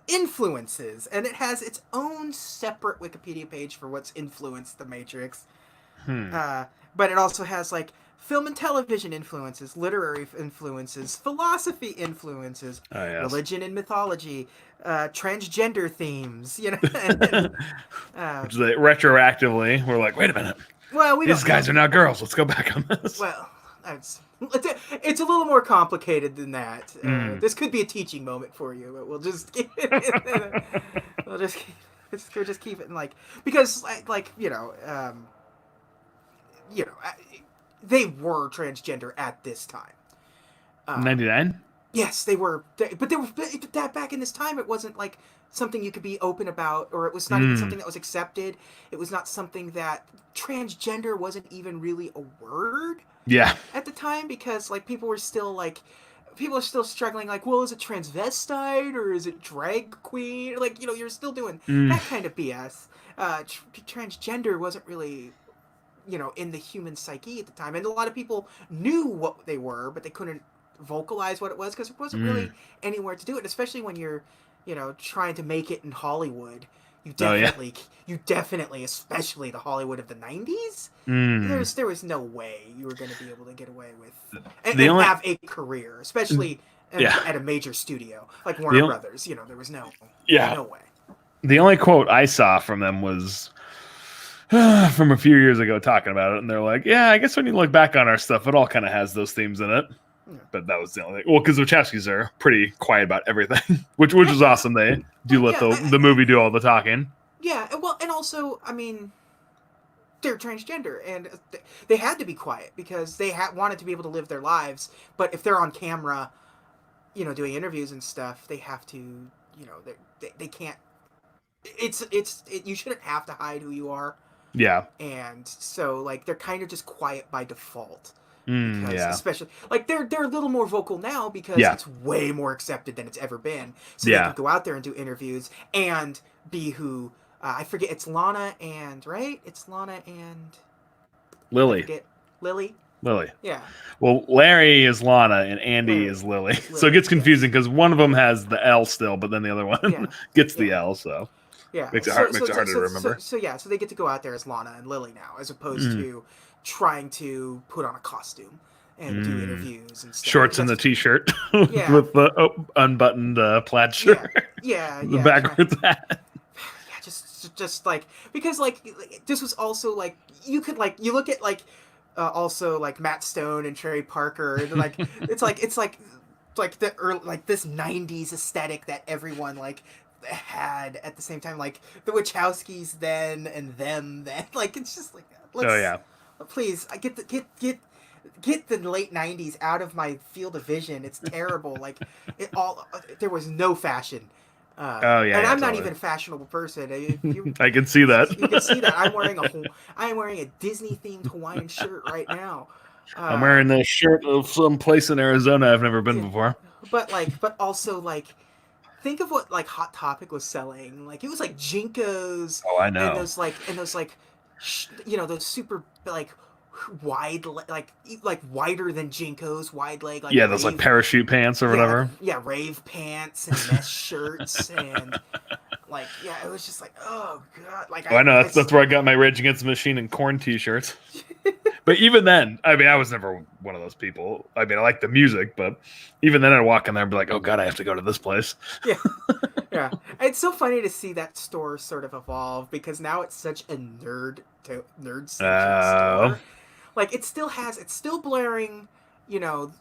influences, and it has its own separate Wikipedia page for what's influenced The Matrix. But it also has like film and television influences, literary influences, philosophy influences, religion and mythology, transgender themes. Which is like, retroactively, we're like, wait a minute. Well, these guys are now girls. Let's go back on this. Well, it's a little more complicated than that. This could be a teaching moment for you, but we'll just keep it. We'll just keep it in like because they were transgender at this time. 99. Yes, they were, but they were that back in this time. It wasn't like something you could be open about, or it was not even something that was accepted. It was not something that transgender wasn't even really a word. Yeah. At the time, because like people are still struggling. Like, well, is it transvestite or is it drag queen? Like, you're still doing that kind of BS. Transgender wasn't really, in the human psyche at the time, and a lot of people knew what they were, but they couldn't vocalize what it was because it wasn't really anywhere to do it. Especially when you're, trying to make it in Hollywood. You definitely, especially the Hollywood of the 90s, there was no way you were going to be able to get away with and have a career, especially at a major studio like Warner Brothers. There was no way. The only quote I saw from them was from a few years ago talking about it, and they're like, yeah, I guess when you look back on our stuff, it all kind of has those themes in it. But that was the only thing. Well, because the Wachowskis are pretty quiet about everything, which is awesome. They do let the movie do all the talking. Yeah, well, and also, I mean, they're transgender, and they had to be quiet because they wanted to be able to live their lives. But if they're on camera, doing interviews and stuff, they have to, they can't. You shouldn't have to hide who you are. Yeah. And so, like, they're kind of just quiet by default. because Yeah. especially like they're a little more vocal now because Yeah. it's way more accepted than it's ever been. So they Yeah. can go out there and do interviews and be who I forget. It's Lana and right. It's Lana and I Lily. forget Lily. Lily. Yeah, Well, Larry is Lana and Andy Larry is Lily. is So it Lily. gets confusing because one of them has the L still, but then the other one Yeah, gets the yeah. L. So Yeah. makes it So hard. so Makes it so harder to so so, remember. so yeah. So they get to go out there as Lana and Lily now, as opposed Mm. to trying to put on a costume and do Mm. interviews and stuff. Shorts and the That's t-shirt yeah, with the unbuttoned plaid yeah, shirt, yeah, the yeah. backwards hat. Yeah, just like because like this was also like you could like you look at like also like Matt Stone and Trey Parker and like it's like the early, like this '90s aesthetic that everyone like had at the same time, like the Wachowskis then and them then. Like it's just like Oh let's yeah. please get the late '90s out of my field of vision. It's terrible. Like it all there was no fashion. Oh yeah. And Yeah. I'm not Totally. even a fashionable person. If you I can see that. you can see that I'm wearing a Disney themed Hawaiian shirt right now. I'm Uh, wearing the shirt of some place in Arizona I've never been yeah, before. but also like think of what like Hot Topic was selling. Like it was like Jinkos Oh, I and know. those like those super like wide like wider than Jinkos, wide leg like Yeah, those like rave parachute pants or whatever. rave pants and mesh shirts and like yeah it was just like oh god like Oh, I know that's where I got my Rage Against the Machine and Corn T-shirts. But even then, I mean, I was never one of those people. I mean, I like the music, but even then, I'd walk in there and be like, "Oh God, I have to go to this place." yeah yeah it's so funny to see that store sort of evolve because now it's such a nerd centric Oh, store. Like it's still blaring, you know,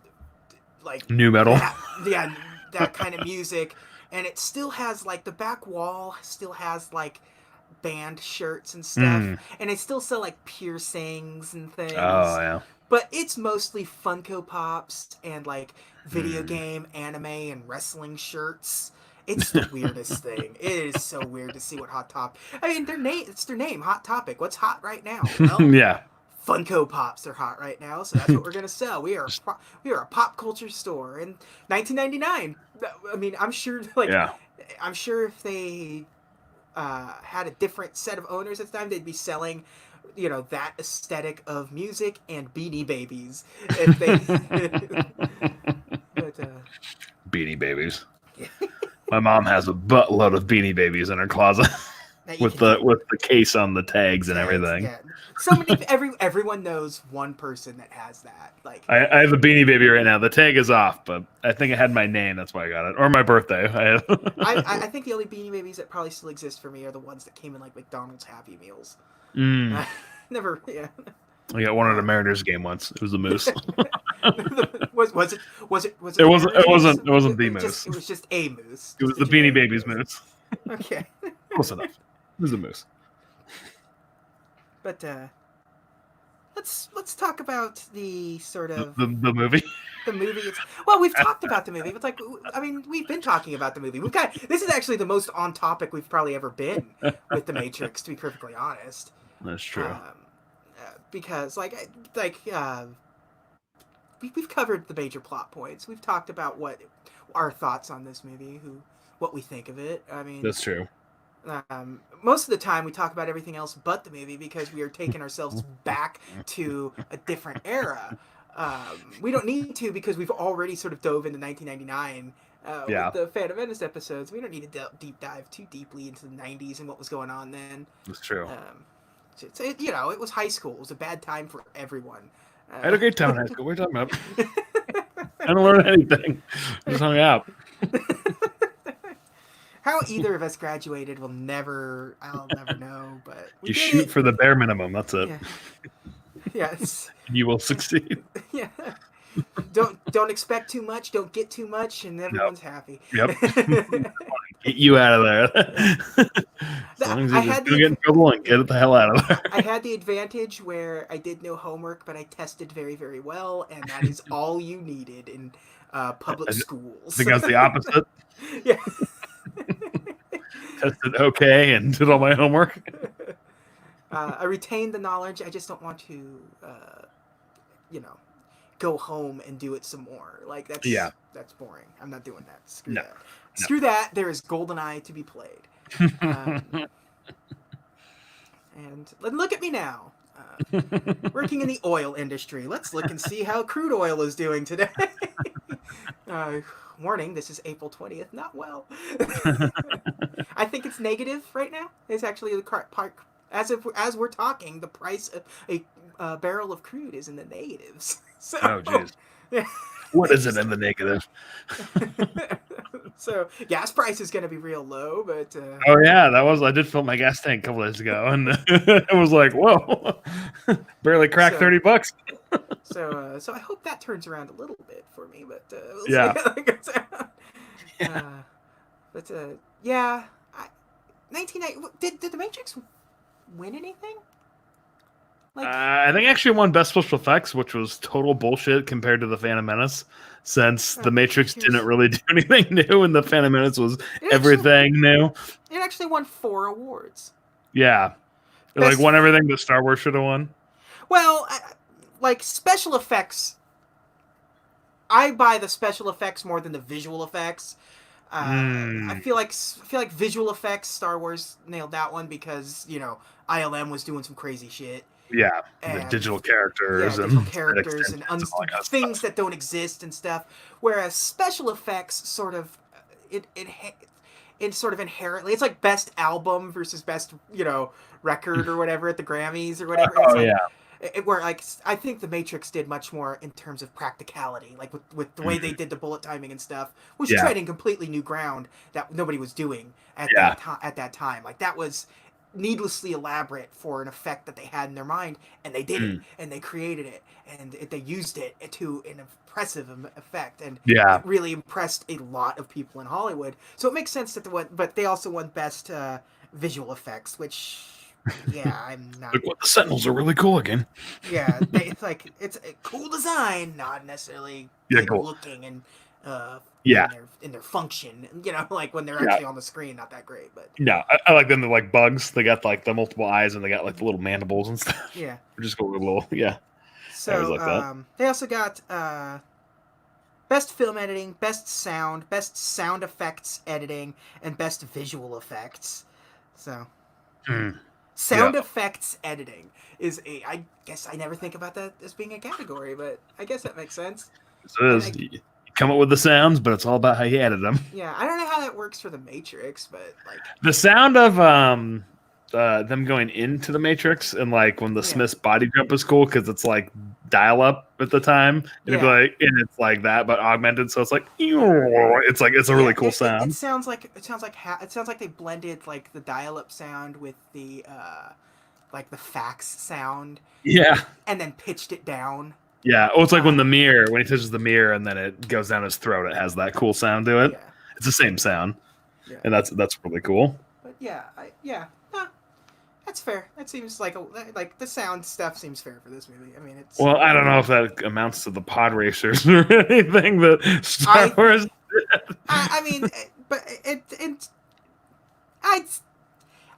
like new metal. that yeah that kind of music, and it still has like the back wall still has like band shirts and stuff, Mm. and they still sell like piercings and Oh things, yeah. but it's mostly Funko Pops and like video Mm. game, anime, and wrestling shirts. It's the weirdest thing. It is so weird to see what Hot Top. I mean, it's their name, Hot Topic. What's hot right now? Well, Yeah. Funko Pops are hot right now, so that's what we're gonna sell. We are a pop culture store in 1999. I mean, Yeah. I'm sure if they had a different set of owners at the time, they'd be selling, that aesthetic of music and Beanie Babies. If they, but Beanie Babies. My mom has a buttload of Beanie Babies in her closet that you with can the case on the tags and everything. yeah. So many everyone knows one person that has that. Like I have a Beanie Baby right now. The tag is off, but I think it had my name. That's why I got it, or my birthday. I think the only Beanie Babies that probably still exist for me are the ones that came in like McDonald's Happy Meals. Mm. Never, yeah. I got one at a Mariners game once. It was a moose. was it? It wasn't. It Moose? wasn't. It wasn't the moose. It was just a moose. It was Just the a Beanie generic Babies moose. Okay. Close enough. It was a moose. But let's talk about the sort of The movie. the movie. Well, we've talked about the movie. It's like I mean, we've been talking about the movie. This is actually the most on topic we've probably ever been with the Matrix. To be perfectly honest, That's true. because we've covered the major plot points. We've talked about what our thoughts on this movie, what we think of it. I mean, That's true. most of the time we talk about everything else but the movie because we are taking ourselves back to a different era. We don't need to because we've already sort of dove into 1999 Yeah. with the Phantom Menace episodes. We don't need to deep dive too deeply into the 90s and what was going on then. That's true. It was high school. It was a bad time for everyone. I had a great time in high school. What are you talking about? I didn't learn anything. Just hung out. How either of us graduated, I'll never know. But You shoot for the bare minimum. That's it. Yeah. Yes. You will succeed. Yeah. Don't expect too much. Don't get too much, and everyone's happy. Yep. Get you out of there. As long as you just don't get in trouble and get the hell out of there. I had the advantage where I did no homework, but I tested very, very well, and that is all you needed in public schools. I think I was the opposite. Yeah. Tested okay and did all my homework. I retained the knowledge. I just don't want to, go home and do it some more. Like that's boring. I'm not doing that. Screw No. that. Screw that. There is GoldenEye to be played. And look at me now, working in the oil industry. Let's look and see how crude oil is doing today. Warning, this is April 20th. Not well. I think it's negative right now. It's actually as we're talking, the price of a barrel of crude is in the negatives. So, oh, jeez. What is it in the negative? So gas price is going to be real low, but oh yeah, I did fill my gas tank a couple days ago, and it was like, whoa, barely cracked $30. So I hope that turns around a little bit for me, but we'll yeah. see. But yeah, 1990. Did the Matrix win anything? Like, I think actually won Best Special Effects, which was total bullshit compared to the Phantom Menace, since the Matrix didn't really do anything new, and the Phantom Menace was everything new. It actually won 4 awards. Yeah, it won everything that Star Wars should have won. Well, like special effects, I buy the special effects more than the visual effects. I feel like visual effects, Star Wars nailed that one because ILM was doing some crazy shit. Yeah, the digital characters and things that don't exist and stuff. Whereas special effects sort of sort of inherently, it's like best album versus best record or whatever at the Grammys or whatever. Where I think the Matrix did much more in terms of practicality, like with the way they did the bullet timing and stuff, was treading completely new ground that nobody was doing at that time. Like that was needlessly elaborate for an effect that they had in their mind, and they did it, and they created it, and they used it to an impressive effect, and it really impressed a lot of people in Hollywood. So it makes sense that but they also won best visual effects, which I'm not. Look, the Sentinels are really cool again. Yeah, it's a cool design, not necessarily good looking and. In their function, like when they're actually on the screen, not that great. But I like them. They're like bugs. They got like the multiple eyes, and they got like the little mandibles and stuff. Yeah, they're just a little. So they also got best film editing, best sound effects editing, and best visual effects. So sound effects editing is I guess I never think about that as being a category, but I guess that makes sense. It is. You come up with the sounds, but it's all about how you edit them. Yeah, I don't know how that works for the Matrix, but like the sound of them going into the Matrix and like when the Smith's body jump is cool because it's like dial up at the time, and it's like that but augmented, so it's like it's a really cool sound. It sounds like they blended like the dial up sound with the like the fax sound. Yeah, and then pitched it down. Yeah. Oh, it's like when he touches the mirror and then it goes down his throat. It has that cool sound to it. Yeah. It's the same sound, and that's really cool. But that's fair. That seems like the sound stuff seems fair for this movie. I mean, it's. Well, I don't know if that amounts to the pod racers or anything that Star Wars did. I mean, but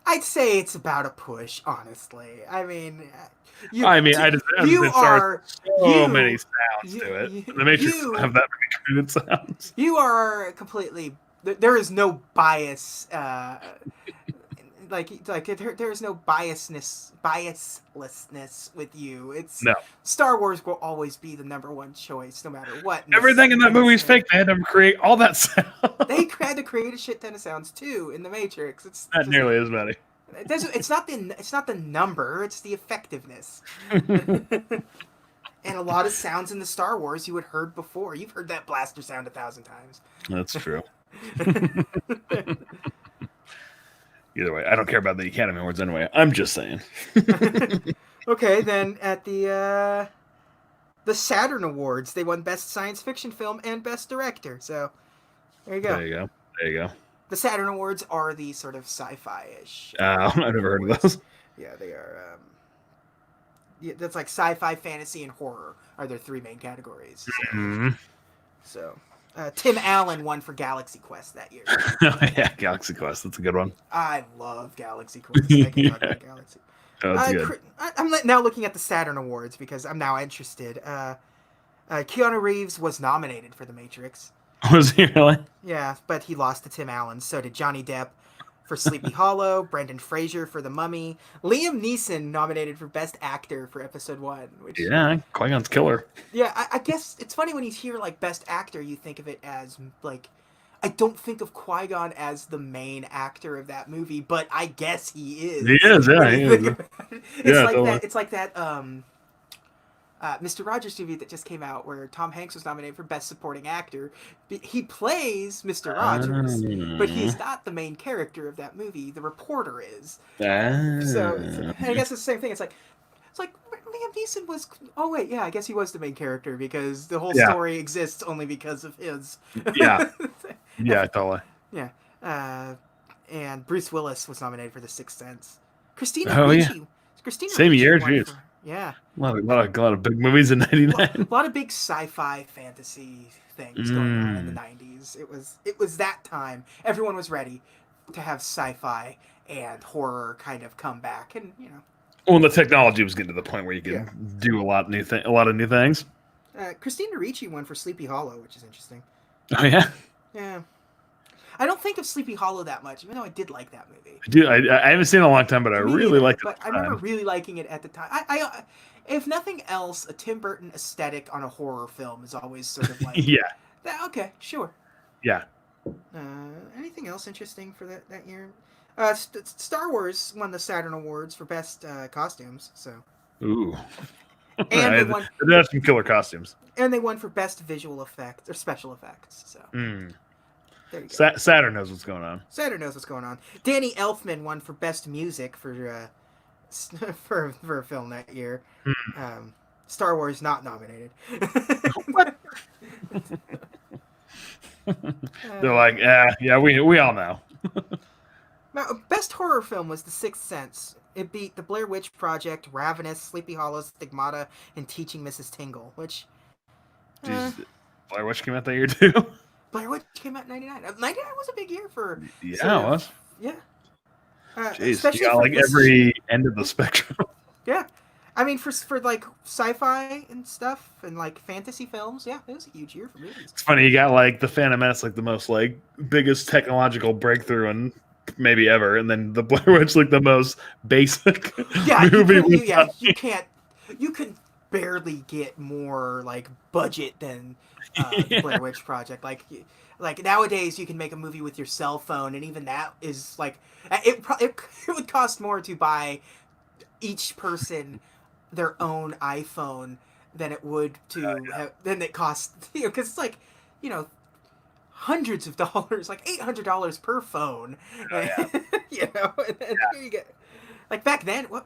I'd say it's about a push, honestly. I mean. You are so many sounds to it. The Matrix doesn't have that many good sounds. You are completely. There is no bias. There is no biaslessness with you. It's Star Wars will always be the number one choice, no matter what. Everything in that movie is fake. They had to create all that sound. They had to create a shit ton of sounds too in the Matrix. It's not nearly as many. It's not the number, it's the effectiveness. And a lot of sounds in the Star Wars you had heard before. You've heard that blaster sound 1,000 times. That's true. Either way, I don't care about the Academy Awards anyway. I'm just saying. Okay, then at the Saturn Awards, they won Best Science Fiction Film and Best Director. So there you go. There you go. The Saturn Awards are the sort of sci-fi-ish. I've never heard of those. Yeah, they are. That's like sci-fi, fantasy, and horror are their 3 main categories. So Tim Allen won for Galaxy Quest that year. Yeah, Galaxy Quest. That's a good one. I love Galaxy Quest. I can talk about Galaxy. That's good. I'm now looking at the Saturn Awards because I'm now interested. Keanu Reeves was nominated for The Matrix. Was he really? Yeah, but he lost to Tim Allen. So did Johnny Depp for Sleepy Hollow, Brendan Fraser for The Mummy, Liam Neeson nominated for Best Actor for Episode 1. Which, Yeah, Qui-Gon's killer. yeah, I guess it's funny when you hear like Best Actor, you think of it as like, I don't think of Qui-Gon as the main actor of that movie, but I guess he is. He is, yeah, he is. It's Yeah, like totally. that. It's like that. Mr. Rogers movie that just came out where Tom Hanks was nominated for Best Supporting Actor. He plays Mr. Rogers, but he's not the main character of that movie. The reporter is. So I guess it's the same thing. It's like Liam Neeson was. Oh wait, yeah, I guess he was the main character because the whole story exists only because of his. Yeah, yeah, totally. Yeah, and Bruce Willis was nominated for The Sixth Sense. Christina Ricci. Yeah. Christina Same Ricci year, jeez. Yeah. A lot of big movies in '99. A lot of big sci-fi fantasy things going on in the '90s. It was that time. Everyone was ready to have sci-fi and horror kind of come back, and you know. Well, the technology was getting to the point where you could do a lot of new things. Christina Ricci won for Sleepy Hollow, which is interesting. Oh yeah. Yeah. I don't think of Sleepy Hollow that much, even though I did like that movie. I haven't seen it in a long time, but I really liked it. But I remember really liking it at the time. I if nothing else, a Tim Burton aesthetic on a horror film is always sort of like okay, sure. Yeah. Anything else interesting for that year? Star Wars won the Saturn Awards for best costumes. So. Ooh. And they won. They had some killer costumes. And they won for best visual effects or special effects. So. There you go. Saturn knows what's going on. Saturn knows what's going on. Danny Elfman won for best music for a film that year. Star Wars not nominated. What? They're like, yeah, we all know. Now, best horror film was The Sixth Sense. It beat The Blair Witch Project, Ravenous, Sleepy Hollow, Stigmata, and Teaching Mrs. Tingle, which... Blair Witch came out that year, too? Blair Witch came out in 99. 99 was a big year for... Yeah, it was. Yeah. Jeez, you got like every end of the spectrum. Yeah. I mean, for like sci-fi and stuff and like fantasy films, yeah, it was a huge year for movies. It's funny, you got like the Phantom Menace, like the most like biggest technological breakthrough in maybe ever, and then the Blair Witch, like the most basic movie. You can barely get more like budget than the Blair Witch Project. Like nowadays, you can make a movie with your cell phone, and even that is like it would cost more to buy each person their own iPhone than it would than it costs, because it's like, hundreds of dollars, like $800 per phone. And here you get, like back then, what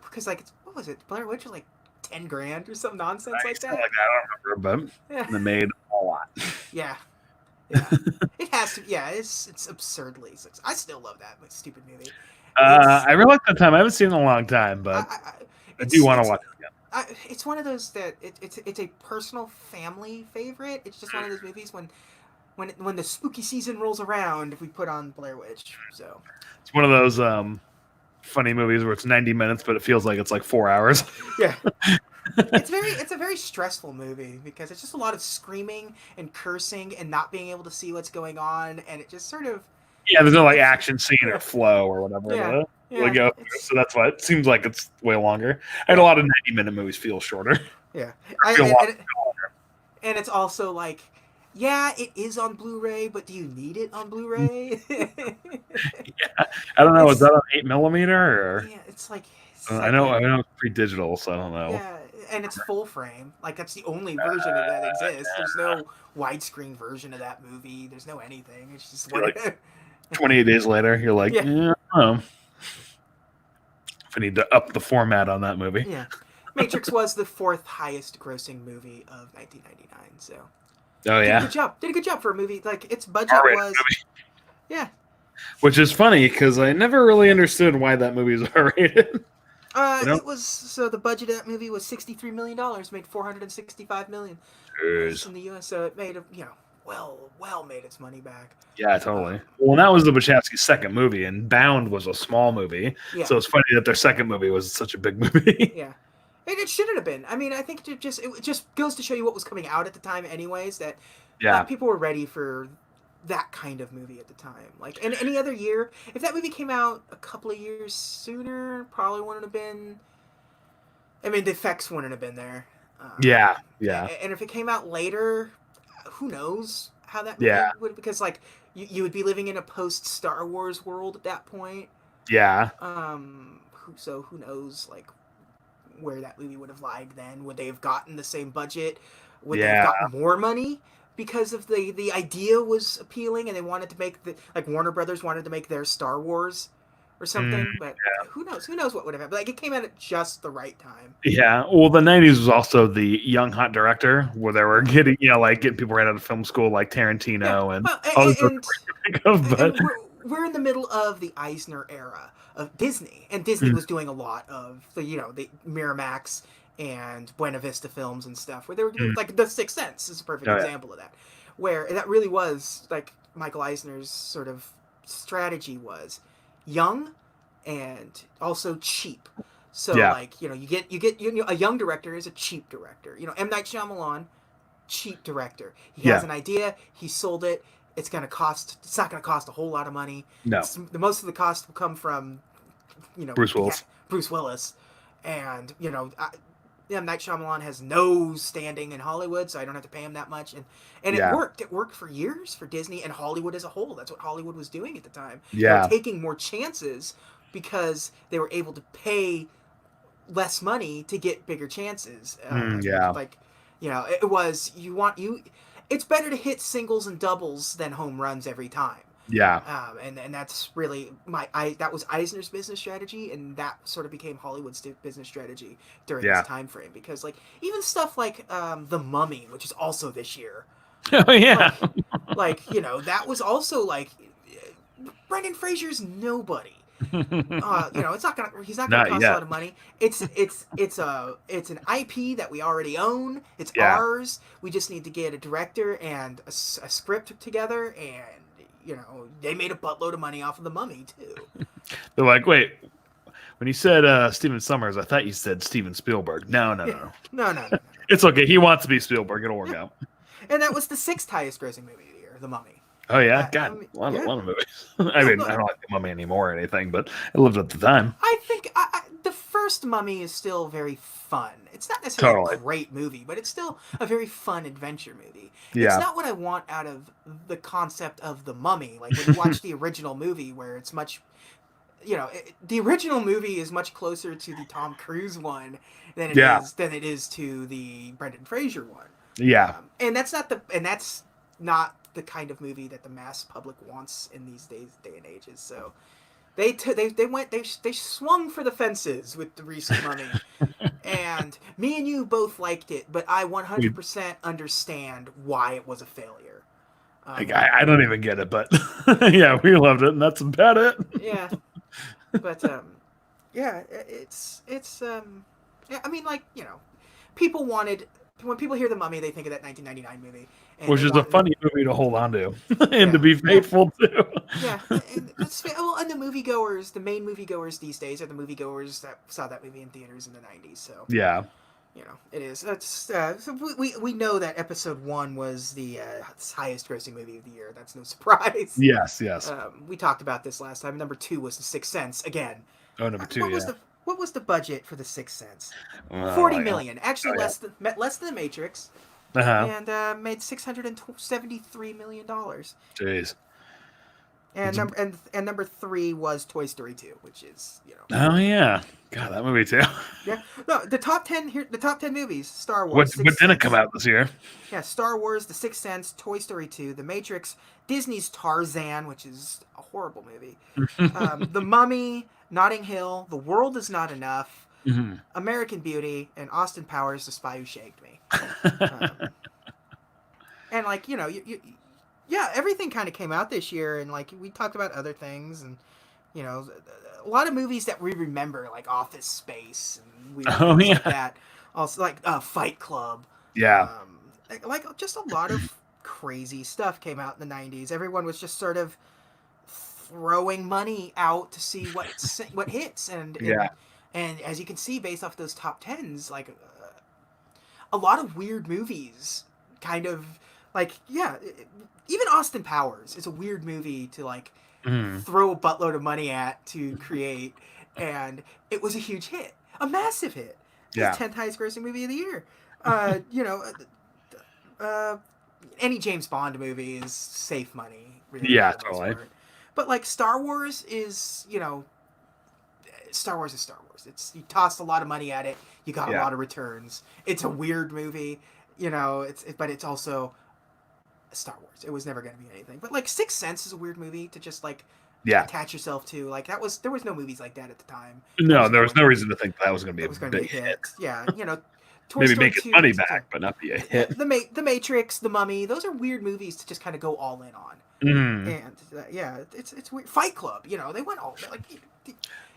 was it? Blair Witch was like $10,000 or some nonsense like that. Like that. I don't remember, but they made a lot. Yeah. It has to. Yeah, it's absurdly. I still love that stupid movie. I really like that time. I haven't seen it in a long time, but I do want to watch it again. It's one of those that it's a personal family favorite. It's just one of those movies when the spooky season rolls around, we put on Blair Witch. So it's one of those funny movies where it's 90 minutes, but it feels like it's like 4 hours. Yeah. It's a very stressful movie because it's just a lot of screaming and cursing and not being able to see what's going on, and it just sort of there's no like action scene or flow or whatever. Yeah, so that's why it seems like it's way longer. And a lot of 90-minute movies feel shorter. Yeah, and it's also like, it is on Blu-ray, but do you need it on Blu-ray? I don't know. Is that on 8mm or? Yeah, it's like. I know it's pre-digital, so I don't know. Yeah, and it's full frame. Like that's the only version of that exists. There's no widescreen version of that movie. There's no anything. It's just like 28 days later, you're like, I don't know if I need to up the format on that movie. Yeah, Matrix was the 4th highest grossing movie of 1999. So. Oh yeah. Did a good job for a movie. Like its budget was. Movie. Yeah. Which is funny because I never really understood why that movie was R-rated. It was the budget of that movie was $63 million, made $465 million in the U.S. So it made well made its money back. Yeah, totally. Well, that was the Wachowskis' second movie, and Bound was a small movie. Yeah. So it's funny that their second movie was such a big movie. Yeah, It shouldn't have been. I mean, I think it just goes to show you what was coming out at the time, anyways. That Yeah. people were ready for that kind of movie at the time. Like, in any other year, if that movie came out a couple of years sooner, probably wouldn't have been. I mean, the effects wouldn't have been there. Yeah. Yeah. And if it came out later, who knows how that movie Yeah. would? Because like you would be living in a post Star Wars world at that point. Yeah. So who knows like where that movie would have lied then? Would they have gotten the same budget? Would they have Yeah. gotten more money? Because of the idea was appealing and they wanted to make like Warner Brothers wanted to make their Star Wars or Mm, something, but who knows what would have happened. Like, it came out at just the right time. yeah. Well, the 90s was also the young hot director where they were getting, like getting people right out of film school like Tarantino and Well, all this but and we're in the middle of the Eisner era of Disney, and Disney was doing a lot of the Miramax and Buena Vista films and stuff, where they were doing, like The Sixth Sense is a perfect example of that, where that really was like Michael Eisner's sort of strategy was young and also cheap. So like you get a young director is a cheap director. M. Night Shyamalan, cheap director. He has an idea. He sold it. It's not going to cost a whole lot of money. No. The most of the cost will come from, Bruce Willis. Bruce Willis, and M. Night Shyamalan has no standing in Hollywood, so I don't have to pay him that much. And it worked. It worked for years for Disney and Hollywood as a whole. That's what Hollywood was doing at the time. Yeah. They were taking more chances because they were able to pay less money to get bigger chances. Like, it was it's better to hit singles and doubles than home runs every time. Yeah. And that's really that was Eisner's business strategy, and that sort of became Hollywood's business strategy during this time frame. Because like even stuff like The Mummy, which is also this year. Oh yeah. That was also like Brendan Fraser's nobody. It's not gonna. He's not gonna cost a lot of money. It's an IP that we already own. It's ours. We just need to get a director and a script together, and they made a buttload of money off of The Mummy too. They're like, wait, when you said Steven Sommers, I thought you said Steven Spielberg. No. No. It's okay. He wants to be Spielberg. It'll work out. And that was the 6th highest grossing movie of the year, The Mummy. Oh yeah, God, a lot of movies. I mean, I don't like The Mummy anymore or anything, but it lived at the time. I think the first Mummy is still very fun. It's not necessarily a great movie, but it's still a very fun adventure movie. Yeah. It's not what I want out of the concept of The Mummy. Like when you watch the original movie, where it's much, the original movie is much closer to the Tom Cruise one than it is to the Brendan Fraser one. Yeah, and that's not the kind of movie that the mass public wants in these day and ages. So they swung for the fences with the recent Mummy, and me and you both liked it, but I 100% understand why it was a failure. I don't even get it, but yeah, we loved it, and that's about it. Yeah, but it's I mean, like, people wanted. When people hear The Mummy, they think of that 1999 movie. Which is a funny movie to hold on to and to be faithful to. Yeah. And the moviegoers, the main moviegoers these days are the moviegoers that saw that movie in theaters in the 90s. So, yeah. It is. That's so we know that episode 1 was the highest grossing movie of the year. That's no surprise. Yes. We talked about this last time. Number 2 was The Sixth Sense again. Oh, number 2, What was the budget for The Sixth Sense? $40 million. Actually, less than The Matrix, and made $673 million. Jeez. And number 3 was Toy Story 2, which is Oh yeah, God, that movie too. Yeah, no, the top 10 here. The top 10 movies: Star Wars. What didn't come out this year? Yeah, Star Wars, The Sixth Sense, Toy Story 2, The Matrix, Disney's Tarzan, which is a horrible movie, The Mummy, Notting Hill, The World Is Not Enough, American Beauty, and Austin Powers, The Spy Who Shagged Me. And like everything kind of came out this year, and like we talked about other things, and a lot of movies that we remember, like Office Space, and like that. Also, like Fight Club. Yeah. Like just a lot of crazy stuff came out in the 90s. Everyone was just sort of throwing money out to see what hits, and And as you can see, based off those top tens, like a lot of weird movies, kind of like even Austin Powers is a weird movie to like throw a buttload of money at to create, and it was a huge hit, a massive hit. It was Yeah. the 10th highest grossing movie of the year. You know, any James Bond movie is safe money, really, Yeah, for the most totally. part. But like Star Wars is, Star Wars is Star Wars. It's you tossed a lot of money at it, you got a Yeah. lot of returns. It's a weird movie, but it's also Star Wars. It was never going to be anything. But like Sixth Sense is a weird movie to just like Yeah. attach yourself to. Like there was no movies like that at the time. No, there was no reason to think that was going to be That a was going to be big a hit. hit. Yeah, Toy Maybe Story make his 2, money back, but not be a hit. The Matrix, The Mummy, those are weird movies to just kind of go all in on. And it's weird. Fight Club, they went all like.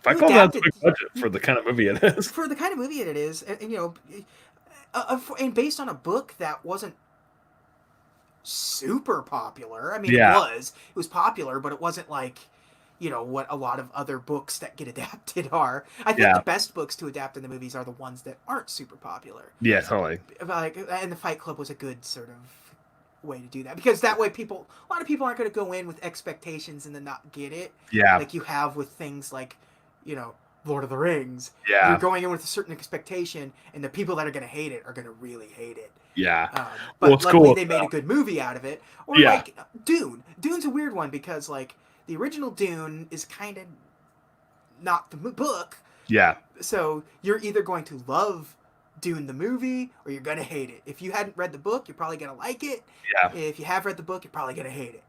Fight Club has a big budget for the kind of movie it is. For the kind of movie it is, and based on a book that wasn't super popular. I mean, it was popular, but it wasn't like what a lot of other books that get adapted are. I think the best books to adapt in the movies are the ones that aren't super popular. Yeah, totally. Like, and the Fight Club was a good sort of way to do that, because that way a lot of people aren't going to go in with expectations and then not get it. Yeah, like you have with things like Lord of the Rings. Yeah, you're going in with a certain expectation, and the people that are going to hate it are going to really hate it. Yeah, but luckily cool, they made a good movie out of it. Or like Dune. Dune's a weird one because like the original Dune is kind of not the book. Yeah. So you're either going to love Dune the movie or you're going to hate it. If you hadn't read the book, you're probably going to like it. Yeah. If you have read the book, you're probably going to hate it.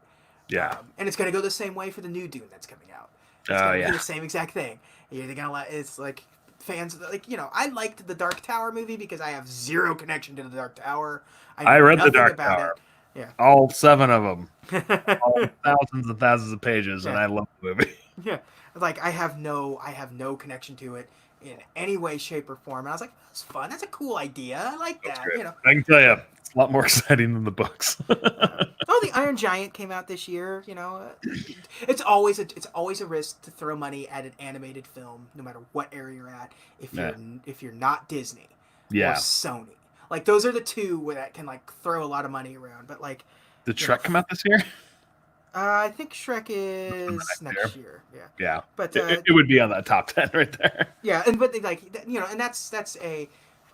Yeah. And it's going to go the same way for the new Dune that's coming out. It's going to be the same exact thing. You're either going to like, it's like fans like I liked the Dark Tower movie because I have zero connection to the Dark Tower. I read the Dark Tower. Yeah, all 7 of them, all thousands and thousands of pages, and I love the movie. Yeah, like I have no connection to it in any way, shape, or form. And I was like, that's fun. That's a cool idea. I like that. I can tell you, it's a lot more exciting than the books. The Iron Giant came out this year. It's always a risk to throw money at an animated film, no matter what area you're at. If you're not Disney, or Sony, like those are the two where that can like throw a lot of money around. But like, did Shrek come out this year? I think Shrek is next year. Yeah, but it would be on that top 10 right there. Yeah, and but and that's a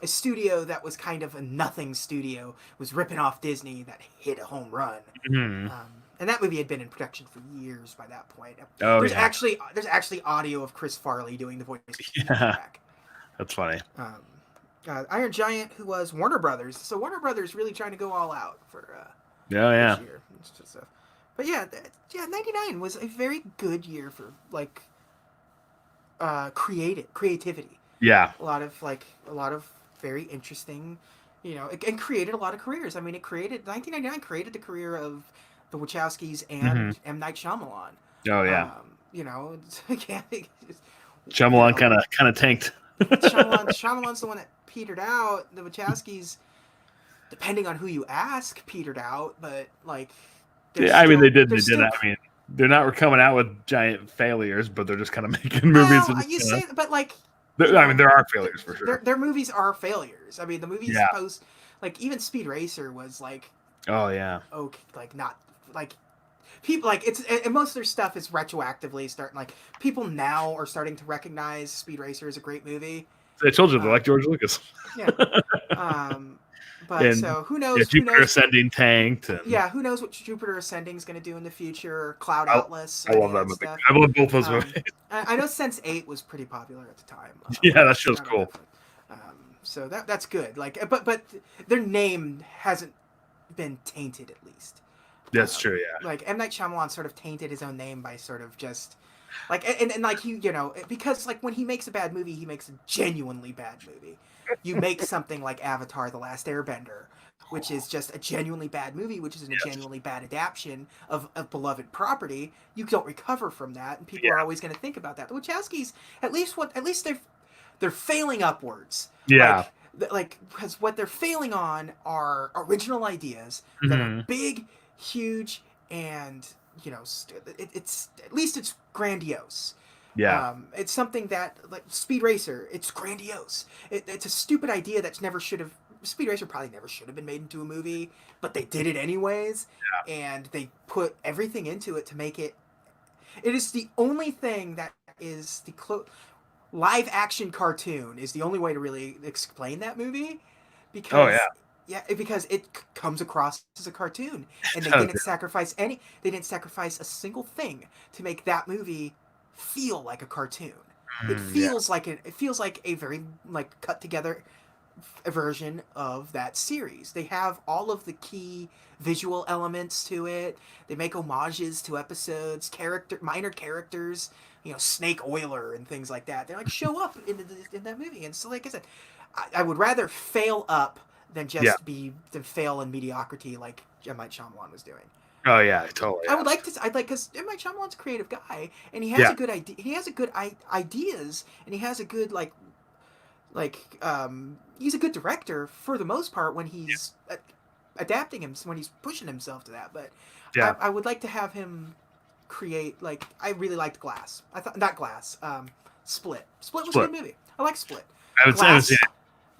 studio that was kind of a nothing studio, was ripping off Disney, that hit a home run. Mm-hmm. And that movie had been in production for years by that point. There's actually audio of Chris Farley doing the voice. That's funny. Iron Giant, who was Warner Brothers, so Warner Brothers really trying to go all out for this year. But yeah, 99 was a very good year for like creativity. Yeah, a lot of very interesting, and created a lot of careers. I mean, 1999 created the career of the Wachowskis and M. Night Shyamalan. Oh yeah. Shyamalan kind of tanked. Shyamalan's the one that petered out. The Wachowskis, depending on who you ask, petered out. But like, I mean, they did. I mean, they're not coming out with giant failures, but they're just kind of making movies. But like, I mean, there are failures for sure. Their movies are failures. I mean, the movies post, like even Speed Racer was like, oh yeah, okay, like not like people like it's, and most of their stuff is retroactively starting. Like people now are starting to recognize Speed Racer as a great movie. I told you, they're like George Lucas. Yeah. But so who knows? Jupiter Ascending tanked. And... yeah, who knows what Jupiter Ascending is going to do in the future? Cloud Atlas. I love that movie. I love both those movies. I know Sense8 was pretty popular at the time. Yeah, that show's cool. So that's good. Like, but their name hasn't been tainted, at least. That's true. Yeah. Like M. Night Shyamalan sort of tainted his own name by sort of just like and like because like when he makes a bad movie, he makes a genuinely bad movie. You make something like Avatar: The Last Airbender, which is just a genuinely bad movie, which is a genuinely bad adaptation of a beloved property. You don't recover from that, and people are always going to think about that. The Wachowskis, at least they're failing upwards. Yeah. Like because what they're failing on are original ideas that are big, huge, and it's at least it's grandiose. Yeah. It's something that, like Speed Racer, it's grandiose. It's a stupid idea that's never should have. Speed Racer probably never should have been made into a movie, but they did it anyways, and they put everything into it to make it. It is the only thing that is live action cartoon is the only way to really explain that movie, Oh yeah. because because it comes across as a cartoon, and It does, they didn't sacrifice a single thing to make that movie feel like a cartoon. yeah. It Mm, yeah. feels like a very like cut together version of that series. They have all of the key visual elements to it. They make homages to episodes, minor characters, Snake Oiler and things like that. They like show up in that movie. And so, like I said, I would rather fail up than Yeah. than fail in mediocrity like M. Night Shyamalan was doing. Oh yeah, totally. I Yeah. would like to. I'd like because M. Night Shyamalan's a creative guy, and he has Yeah. a good idea. He has a good ideas, and he has a good he's a good director for the most part when he's adapting him, when he's pushing himself to that. But Yeah. I would like to have him create, like, I really liked Glass. I thought not Glass. Split. Split was a good movie. I like Split. I haven't seen it.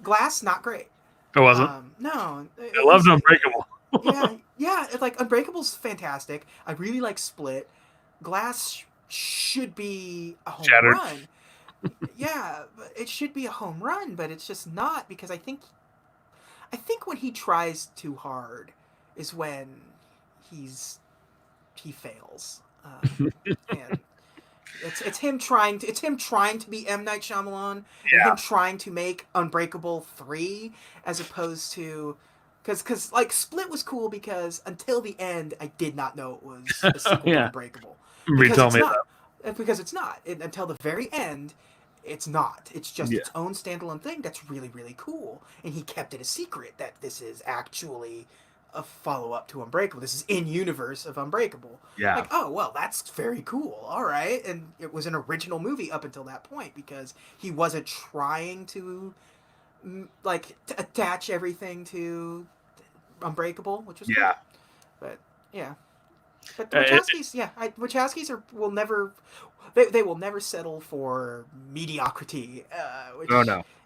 Glass not great. It wasn't. No. I loved Unbreakable. yeah. Like Unbreakable's fantastic. I really like Split. Glass should be a home Shattered. run. Yeah, it should be a home run, but it's just not, because I think when he tries too hard is when he fails. And it's him trying to be M. Night Shyamalan, and him trying to make Unbreakable 3 as opposed to, because like Split was cool because until the end I did not know it was a sequel to Unbreakable. Because it's not. Until the very end, it's not. It's just its own standalone thing that's really, really cool. And he kept it a secret that this is actually a follow-up to Unbreakable. This is in-universe of Unbreakable. Yeah. Like, oh, well, that's very cool. All right. And it was an original movie up until that point because he wasn't trying to, attach everything to Unbreakable, which was cool. But, yeah. But the Wachowskis, will never. They will never settle for mediocrity.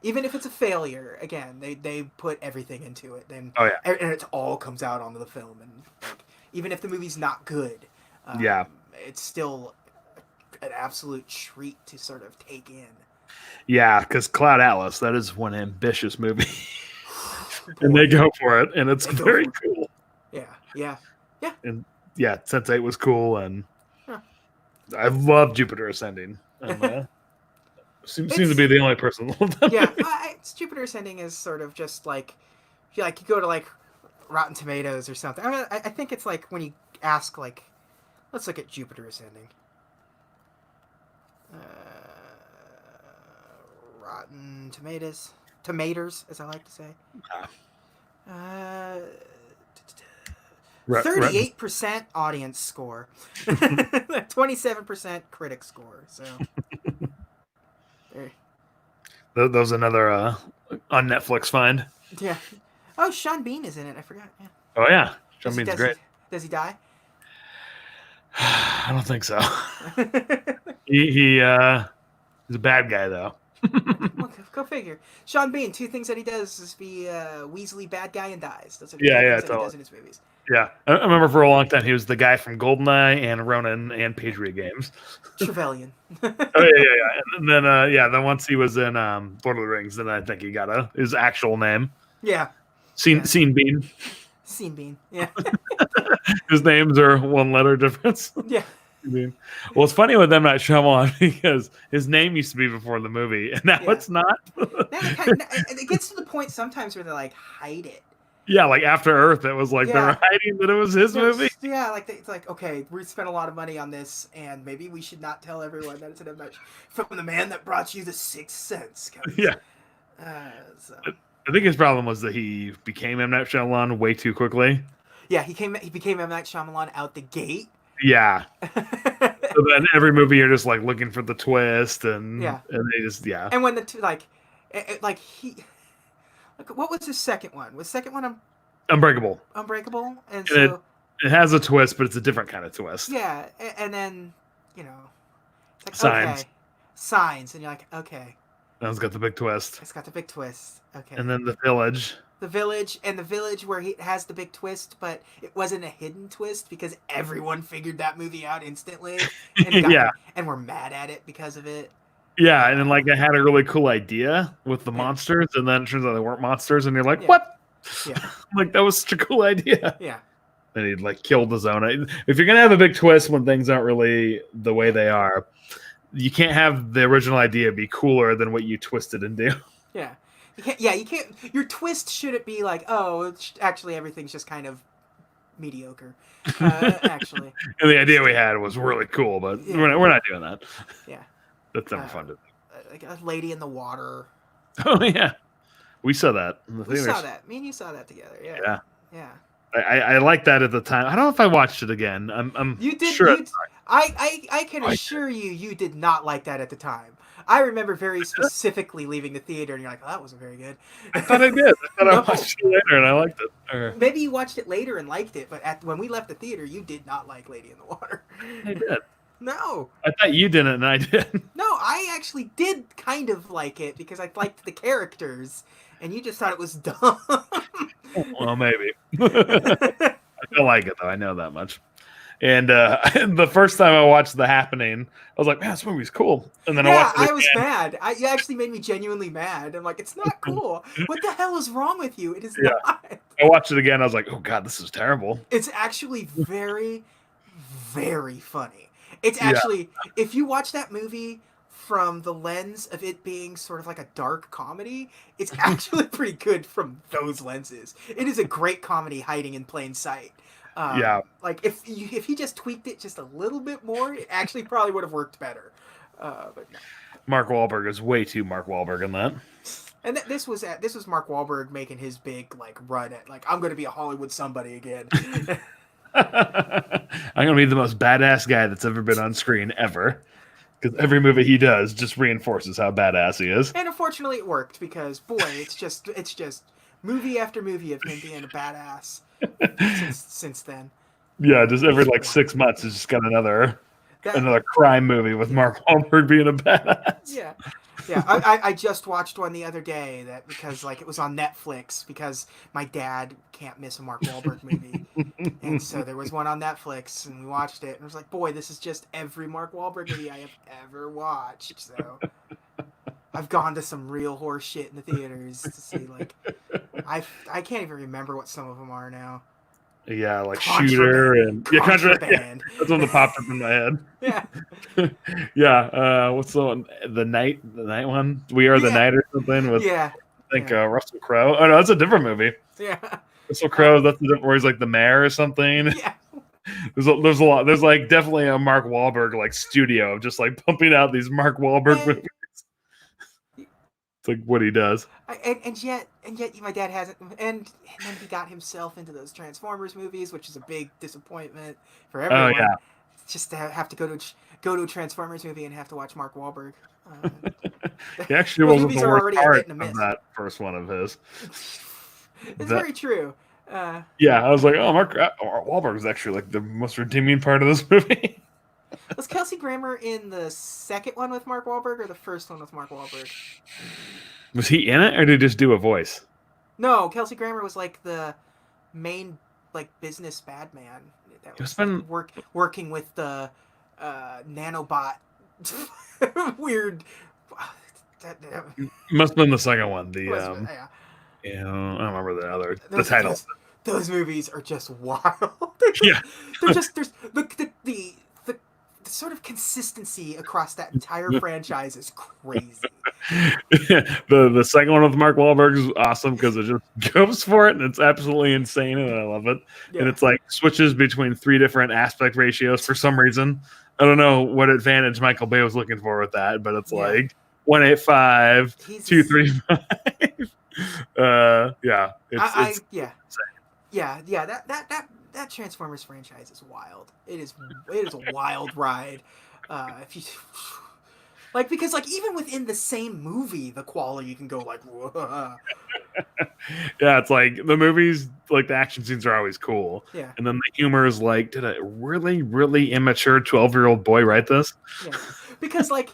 Even if it's a failure, again, they put everything into it. And it all comes out onto the film. And even if the movie's not good, it's still an absolute treat to sort of take in. Yeah, because Cloud Atlas, that is one ambitious movie, and they go for it, and it's very cool. Yeah. And Sense8 was cool, and I love Jupiter Ascending. Seems to be the only person that loved that. Jupiter Ascending is sort of just like you go to like Rotten Tomatoes or something. I think it's like when you ask, like, let's look at Jupiter Ascending. Rotten Tomatoes, as I like to say. 38% audience score, 27% critic score. So, that was another on Netflix find. Yeah. Oh, Sean Bean is in it. I forgot. Yeah. Oh yeah, Sean Bean's great. Does he die? I don't think so. He's a bad guy though. Well, go figure. Sean Bean, two things that he does is be Weasley bad guy and dies. Those are the things that he does in his movies. Yeah, I remember for a long time he was the guy from GoldenEye and Ronin and Patriot Games. Trevelyan. Yeah. And then then once he was in Lord of the Rings, then I think he got his actual name. Yeah. Scene Bean. Scene Bean. Yeah. His names are one letter difference. Yeah. Well, it's funny with M. Night Shyamalan because his name used to be before the movie, and now it's not. It gets to the point sometimes where they like hide it. Yeah, like After Earth, it was like they were hiding that it was his movie. Yeah, like it's like, okay, we spent a lot of money on this, and maybe we should not tell everyone that it's an M. Night from the man that brought you The Sixth Sense. Yeah. I think his problem was that he became M. Night Shyamalan way too quickly. Yeah, he became M. Night Shyamalan out the gate. Yeah. So then every movie you're just like looking for the twist, and they just And when what was his second one? Was second one Unbreakable? And so it has a twist, but it's a different kind of twist. Yeah, and then it's like, Signs. okay, Signs, and you're like, okay, That one's got the big twist. it's got the big twist. Okay. And then The Village. The Village where he has the big twist, but it wasn't a hidden twist because everyone figured that movie out instantly and Yeah. and were mad at it because of it. Yeah, and then like I had a really cool idea with the Yeah. monsters, and then it turns out they weren't monsters, and you're like, Yeah. what? Yeah. Like that was such a cool idea. Yeah. And he'd like killed his own. If you're gonna have a big twist when things aren't really the way they are, you can't have the original idea be cooler than what you twisted and do. Yeah. You can't. Your twist shouldn't be like, oh, actually everything's just kind of mediocre. Actually. And the idea we had was really cool, but Yeah. we're not doing that. Yeah. That's never fun to do. Like a lady in the water. Oh yeah, we saw that in the We theaters. saw that. Me and you saw that together. Yeah. Yeah. Yeah. I liked that at the time. I don't know if I watched it again. I'm You did. sure. I can assure you did not like that at the time. I remember very specifically leaving the theater, and you're like, "Oh, that wasn't very good." I thought I did. I thought No. I watched it later and I liked it. Or, Maybe you watched it later and liked it, but when we left the theater, you did not like Lady in the Water. I did. No. I thought you didn't, and I did. No, I actually did kind of like it because I liked the characters, and you just thought it was dumb. Well, maybe. I don't like it though. I know that much. And the first time I watched The Happening, I was like, "Man, this movie's cool." And then I Yeah, watched it I was again. mad. You actually made me genuinely mad. I'm like, it's not cool. What the hell is wrong with you? It is Yeah. not. I watched it again. I was like, "Oh God, this is terrible." It's actually very, very funny. It's Yeah. actually, if you watch that movie from the lens of it being sort of like a dark comedy, it's actually pretty good from those lenses. It is a great comedy hiding in plain sight. Yeah. Like if he just tweaked it just a little bit more, it actually probably would have worked better. But no. Mark Wahlberg is way too Mark Wahlberg in that. And this was Mark Wahlberg making his big like run at like I'm going to be a Hollywood somebody again. I'm gonna be the most badass guy that's ever been on screen ever. Because every movie he does just reinforces how badass he is. And unfortunately, it worked because boy, it's just movie after movie of him being a badass since then. Yeah, just every like 6 months, it's just got another crime movie with Mark Wahlberg being a badass. Yeah. I just watched one the other day that because like it was on Netflix because my dad can't miss a Mark Wahlberg movie, and so there was one on Netflix and we watched it and I was like, boy, this is just every Mark Wahlberg movie I have ever watched. So I've gone to some real horse shit in the theaters to see like I can't even remember what some of them are now. Yeah, like Shooter and Contraband. Yeah, that's one that popped up in my head. Yeah. Yeah, what's the one? The night one? We Are the Night or something with Yeah. I think Russell Crowe. Oh no, that's a different movie. Yeah. Russell Crowe, that's the different where he's like the mayor or something. Yeah. There's a lot. There's like definitely a Mark Wahlberg like studio of just like pumping out these Mark Wahlberg movies. It's like what he does. And yet my dad hasn't and then he got himself into those Transformers movies, which is a big disappointment for everyone. Oh yeah. Just to have to go to a Transformers movie and have to watch Mark Wahlberg. He actually wasn't movies the are worst already a part hit and a of miss. that first one of his. It's very true. Yeah, I was like, oh, Mark Wahlberg is actually like the most redeeming part of this movie. Was Kelsey Grammer in the second one with Mark Wahlberg or the first one with Mark Wahlberg? Was he in it, or did he just do a voice? No, Kelsey Grammer was like the main like business bad man. That was like, working with the nanobot weird. Must have been the second one. The yeah. I don't remember the title. Those movies are just wild. They're just there's the sort of consistency across that entire franchise is crazy. The second one with Mark Wahlberg is awesome because it just goes for it and it's absolutely insane and I love it. Yeah. And it's like switches between 3 different aspect ratios for some reason. I don't know what advantage Michael Bay was looking for with that, but it's like 185, 235. That Transformers franchise is wild. It is a wild ride. If you like, because like even within the same movie, the quality can go like, whoa. Yeah, it's like the movies, like the action scenes are always cool. Yeah, and then the humor is like, did a really, really immature 12-year-old boy write this? Yeah, because like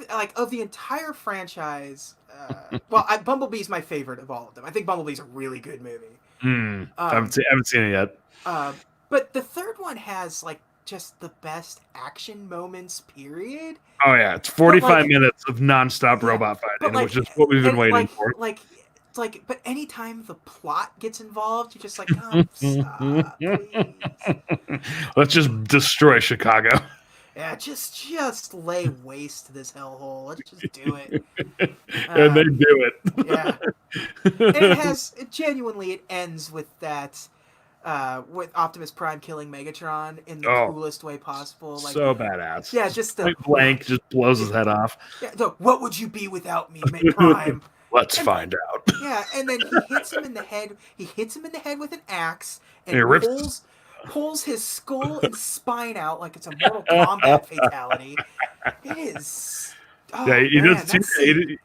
like of the entire franchise. Bumblebee's my favorite of all of them. I think Bumblebee's a really good movie. Um, I haven't seen it yet. uh, but the third one has like just the best action moments. Period. Oh yeah, it's But 45 minutes of nonstop yeah, robot but fighting, which is what we've been waiting for. But anytime the plot gets involved, you're just like, come stop, please. Let's just destroy Chicago. Yeah, just lay waste to this hellhole. Let's just do it. And they do it. Yeah. And it ends with that, with Optimus Prime killing Megatron in the coolest way possible. Like, so badass. Yeah, just the point blank just blows his head off. Yeah, what would you be without me, Prime? Let's find out. Yeah, and then he hits him in the head. He hits him in the head with an axe and pulls his skull and spine out like it's a Mortal Kombat fatality. It is. Oh, yeah,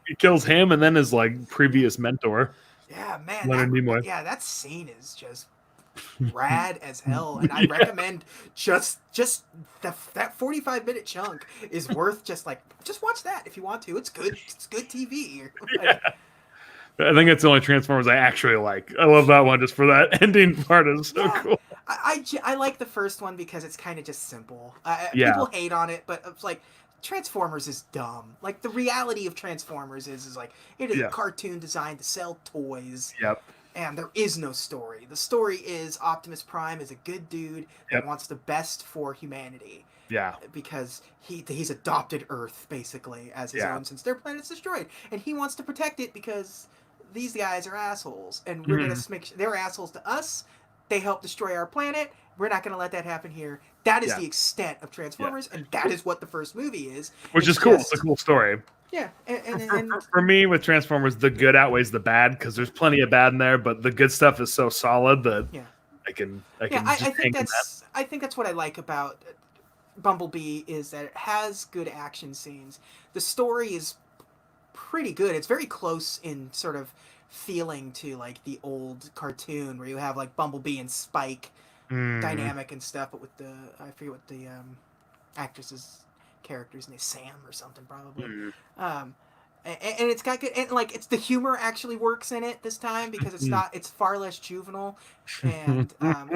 he kills him and then his like previous mentor. Yeah, man. Leonard Nimoy. Yeah, that scene is just rad as hell, and I recommend just that 45-minute chunk is worth just watch that if you want to. It's good. It's good TV. Yeah. I think it's the only Transformers I actually like. I love that one just for that ending part. Is so cool. I like the first one because it's kind of just simple. People hate on it, but it's like Transformers is dumb. Like the reality of Transformers is like it is a cartoon designed to sell toys. Yep. And there is no story. The story is Optimus Prime is a good dude that wants the best for humanity. Yeah. Because he's adopted Earth basically as his own since their planet's destroyed, and he wants to protect it because these guys are assholes, and we're gonna make they're assholes to us. They help destroy our planet. We're not gonna let that happen here. That is the extent of Transformers, and that is what the first movie is. Which is cool. It's a cool story. Yeah, for me with Transformers, the good outweighs the bad because there's plenty of bad in there, but the good stuff is so solid that I think that's what I like about Bumblebee is that it has good action scenes. The story is pretty good. It's very close in sort of feeling to like the old cartoon where you have like Bumblebee and Spike dynamic and stuff, but with I forget what the actress's character's name, Sam or something probably. And it's got good, and like it's the humor actually works in it this time because it's far less juvenile, and and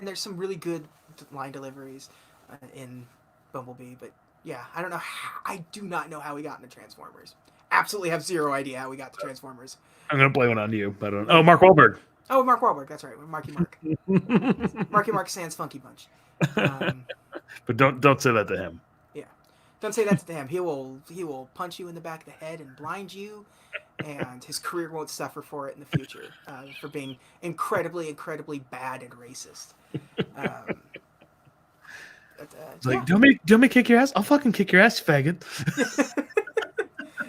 there's some really good line deliveries in Bumblebee. But yeah, I do not know how we got into Transformers. Absolutely have zero idea how we got to Transformers. I'm gonna blame it on you, but Mark Wahlberg. Oh, Mark Wahlberg, that's right, Marky Mark. Marky Mark sans Funky Bunch. But don't say that to him. Yeah, don't say that to him. He will punch you in the back of the head and blind you, and his career won't suffer for it in the future for being incredibly, incredibly bad and racist. Do you want me to kick your ass? I'll fucking kick your ass, faggot.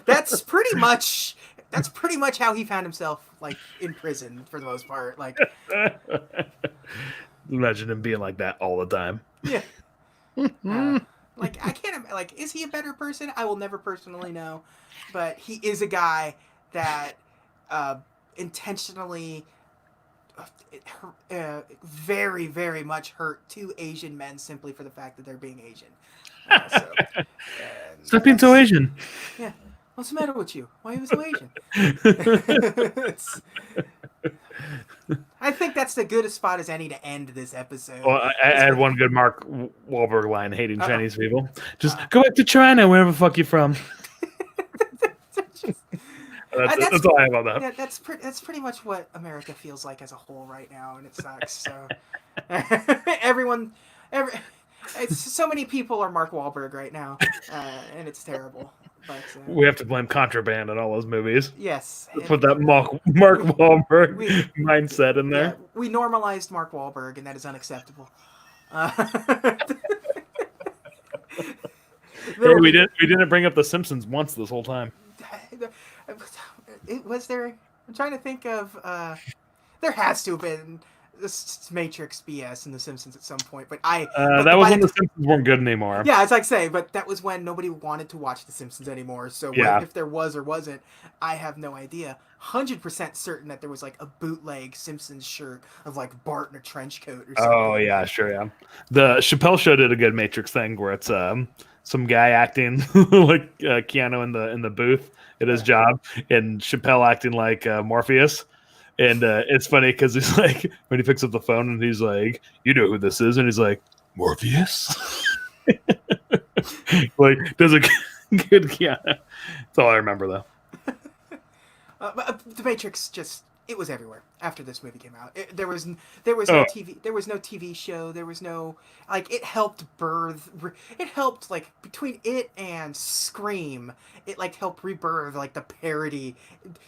That's pretty much how he found himself like in prison for the most part. Like, imagine him being like that all the time. Yeah. Like I can't. Like, is he a better person? I will never personally know, but he is a guy that intentionally. Very, very much hurt two Asian men simply for the fact that they're being Asian. Stop being so Asian. Yeah. What's the matter with you? Why are you so Asian? I think that's the goodest spot as any to end this episode. Well, I had one good Mark Wahlberg line hating Chinese people. Just go back to China, wherever the fuck you're from. That's all I have about that. That's pretty much what America feels like as a whole right now, and it sucks. So so many people are Mark Wahlberg right now, and it's terrible. But we have to blame contraband in all those movies. Yes, put that Mark Wahlberg mindset in there. Yeah, we normalized Mark Wahlberg, and that is unacceptable. We didn't bring up The Simpsons once this whole time. Was there? I'm trying to think of. There has to have been this Matrix BS in The Simpsons at some point, but that was when The Simpsons weren't good anymore. Yeah, it's like say, but that was when nobody wanted to watch The Simpsons anymore. So if there was or wasn't, I have no idea. 100% certain that there was like a bootleg Simpsons shirt of like Bart in a trench coat or something. Oh yeah, sure, yeah. The Chappelle Show did a good Matrix thing where it's some guy acting like Keanu in the booth at his job, and Chappelle acting like Morpheus. And it's funny because he's like, when he picks up the phone and he's like, "You know who this is?" And he's like, "Morpheus." Like, does a good Keanu. That's all I remember though. But The Matrix just it was everywhere after this movie came out. Oh, There was no TV show. There was no like it helped birth. It helped like between it and Scream. It like helped rebirth like the parody.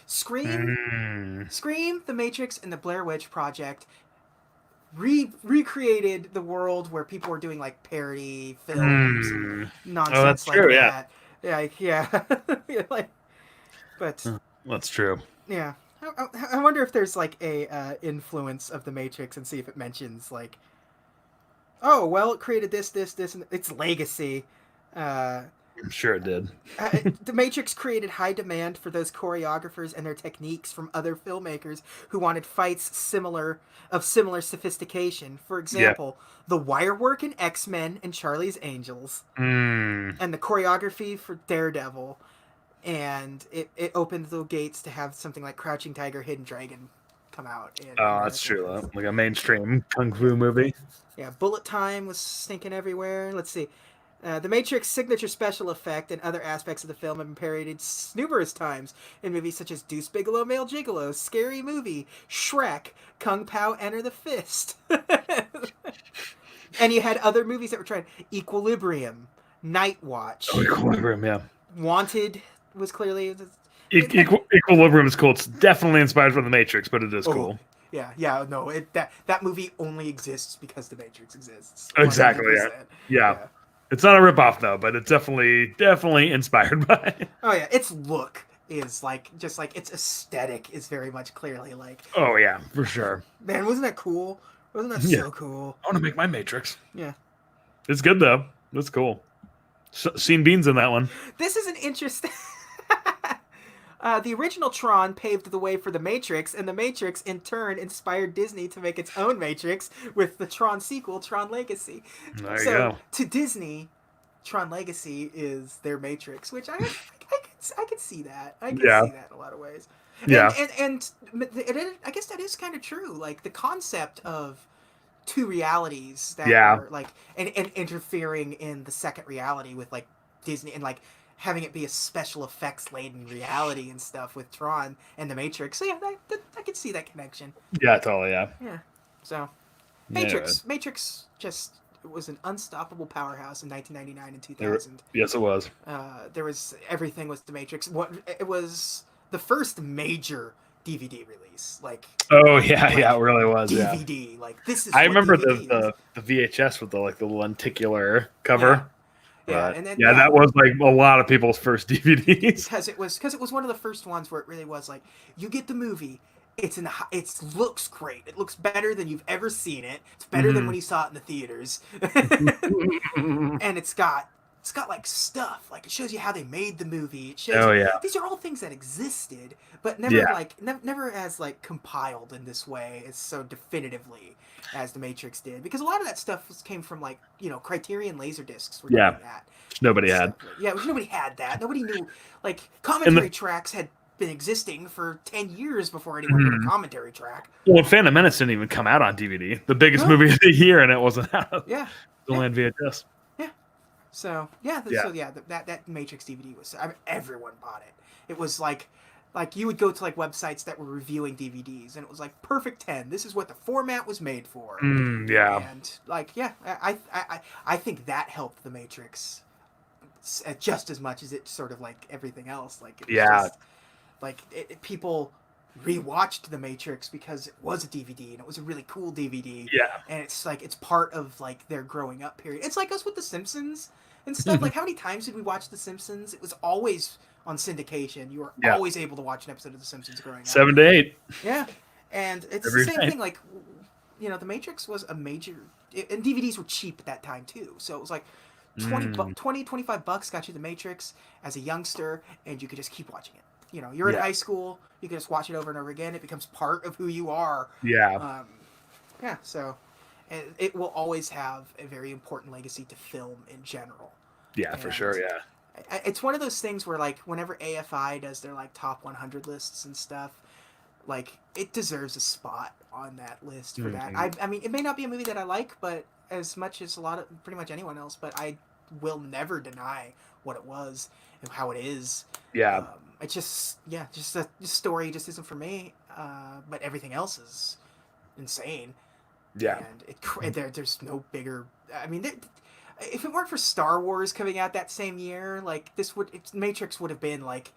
Scream, mm. Scream, The Matrix, and the Blair Witch Project recreated the world where people were doing like parody films and Mm. Oh, that's nonsense like true. Yeah, that. Like yeah, like but that's true. yeah. I wonder if there's like a influence of the Matrix and see if it mentions like, oh well, it created this, and its legacy. Uh, I'm sure it did. the Matrix created high demand for those choreographers and their techniques from other filmmakers who wanted fights similar sophistication. For Yeah. example, the wire work in X Men and Charlie's Angels, Mm. and the choreography for Daredevil. And it opened the gates to have something like Crouching Tiger, Hidden Dragon come out in Oh, America. that's true though. Like a mainstream kung fu movie. Yeah, Bullet Time was stinking everywhere. Let's see. The Matrix signature special effect and other aspects of the film have been parodied numerous times in movies such as Deuce Bigelow, Male Gigolo, Scary Movie, Shrek, Kung Pao, Enter the Fist. And you had other movies that were trying Equilibrium, Night Watch, Oh, Equilibrium, yeah. Wanted was clearly Equilibrium is cool. It's definitely inspired from The Matrix, but it is cool. Yeah, no, that movie only exists because The Matrix exists. Exactly, yeah. It's not a ripoff though, but it's definitely inspired by it. Oh yeah, its look is like just like its aesthetic is very much clearly like. Oh yeah, for sure. Man, wasn't that cool? Wasn't that so cool? I want to make my Matrix. Yeah, it's good though. It's cool. Seen Beans in that one. This is an interesting. The original Tron paved the way for the Matrix, and the Matrix, in turn, inspired Disney to make its own Matrix with the Tron sequel, Tron Legacy. There you go. To Disney, Tron Legacy is their Matrix, which I could see that. I can see that in a lot of ways. Yeah. And I guess that is kind of true. Like, the concept of two realities that are, like, and interfering in the second reality with, like, Disney, and, like, having it be a special effects laden reality and stuff with Tron and the Matrix. So yeah, I could see that connection. Yeah, totally. Yeah. Yeah. So Matrix just was an unstoppable powerhouse in 1999 and 2000. Yes, it was. There was everything was the Matrix. It was the first major DVD release. Like. Oh yeah, it really was. DVD. Like this is. I remember the VHS with the lenticular cover. Yeah. Yeah, and then, that was like a lot of people's first DVDs because it was one of the first ones where it really was like you get the movie, it looks great, it looks better than you've ever seen it, it's better than when you saw it in the theaters, and it's got like stuff, like it shows you how they made the movie. It shows these are all things that existed, but never never as like compiled in this way as so definitively as the Matrix did, because a lot of that stuff came from like Criterion Laserdiscs were doing that. Nobody had. Nobody had that. Nobody knew. Like commentary tracks had been existing for 10 years before anyone heard a commentary track. Well, Phantom Menace didn't even come out on DVD. The biggest movie of the year, and it wasn't out. Yeah. It's only on VHS. Yeah. So that Matrix DVD was. Everyone bought it. It was like you would go to like websites that were reviewing DVDs, and it was like perfect 10. This is what the format was made for. And like I think that helped the Matrix just as much as it sort of like everything else. Like people rewatched the Matrix because it was a DVD and it was a really cool DVD. Yeah. And it's like it's part of like their growing up period. It's like us with The Simpsons and stuff. Like how many times did we watch The Simpsons? It was always on syndication. You were always able to watch an episode of The Simpsons growing up. 7 to 8. Yeah. And it's the same thing. Like, The Matrix was a major, and DVDs were cheap at that time too. So it was like $25 got you The Matrix as a youngster, and you could just keep watching it. You're in high school, you can just watch it over and over again. It becomes part of who you are. Yeah. So it will always have a very important legacy to film in general. Yeah, for sure. And Yeah. it's one of those things where like whenever AFI does their like top 100 lists and stuff, like it deserves a spot on that list for that. Mm-hmm. I mean, it may not be a movie that I like, but as much as a lot of pretty much anyone else, but I will never deny what it was and how it is. Yeah. It's just just a story just isn't for me. But everything else is insane, Yeah. and there's no bigger. I mean, if it weren't for Star Wars coming out that same year, like Matrix would have been like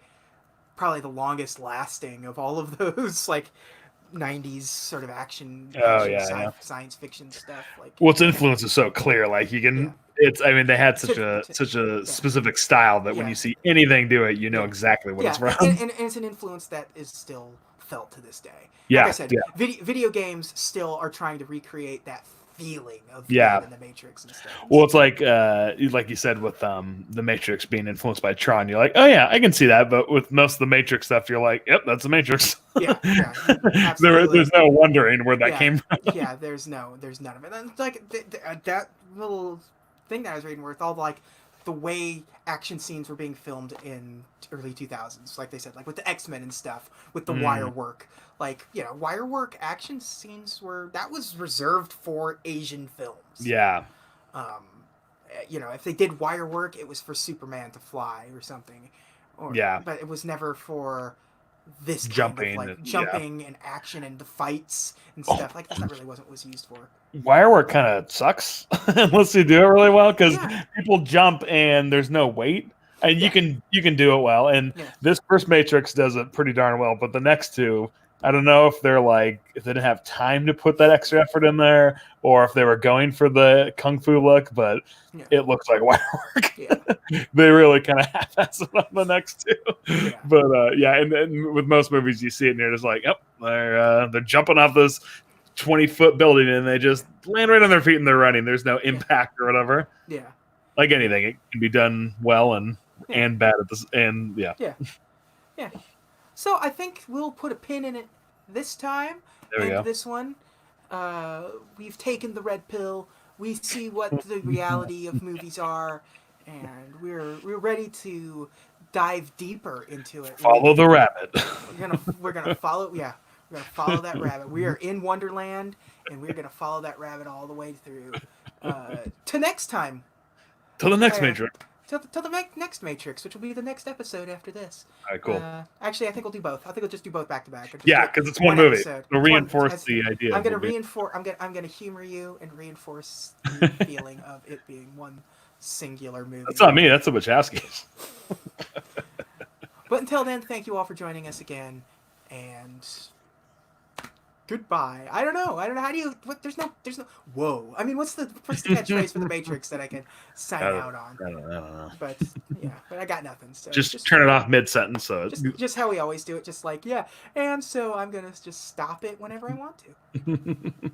probably the longest lasting of all of those like 90s sort of Oh yeah. Yeah. science fiction stuff. Like, Well, its influence is so clear. Like you yeah, can. It's. I mean, they had to, such a yeah, specific style that when yeah, you see anything do it, you know yeah, exactly what it's yeah, from. and it's an influence that is still felt to this day. Like I Yeah. said, Yeah. video games still are trying to recreate that feeling of Yeah. being in the Matrix and stuff. Well, it's like you said with the Matrix being influenced by Tron, you're like, oh yeah, I can see that. But with most of the Matrix stuff, you're like, yep, that's the Matrix. Yeah, absolutely. There's no wondering where that came from. Yeah, there's none of it. And like that little thing that I was reading, with all like the way action scenes were being filmed in early 2000s, like they said, like with the X-Men and stuff, with the wire work. Like, wire work action scenes that was reserved for Asian films. Yeah. If they did wire work, it was for Superman to fly or something. But it was never for this jumping, kind of like jumping and action and the fights and stuff. Like that's not really what was used for. Wire work kind of sucks unless you do it really well, because people jump and there's no weight, and you can do it well. And this first Matrix does it pretty darn well, but the next two, I don't know if they didn't have time to put that extra effort in there, or if they were going for the kung fu look, but it looks like wire work. Yeah. They really kind of half-ass it on the next two. Yeah. But and with most movies you see it and you're just like, yep, they're jumping off this 20-foot building and they just land right on their feet and they're running. There's no impact or whatever. Yeah. Like anything, it can be done well and bad at this, and Yeah. So I think we'll put a pin in it this time. There we go. This one, we've taken the red pill. We see what the reality of movies are, and we're ready to dive deeper into it. Follow the rabbit. We're gonna follow. Yeah, we're gonna follow that rabbit. We are in Wonderland, and we're gonna follow that rabbit all the way through. To next time. Till the next Matrix. Till the next Matrix, which will be the next episode after this. All right, cool. Actually, I think we'll do both. I think we'll just do both back to back. Yeah, because it's one movie. To reinforce the idea. I'm gonna reinforce. I'm gonna humor you and reinforce the feeling of it being one singular movie. That's not me. That's the Wachowskis. But until then, thank you all for joining us again, and goodbye. I don't know. How do you? There's no. Whoa. I mean, what's the catchphrase for the Matrix that I can sign out on? I don't know. But I got nothing. So just turn it off mid sentence. So just how we always do it. Just like and so I'm gonna just stop it whenever I want to.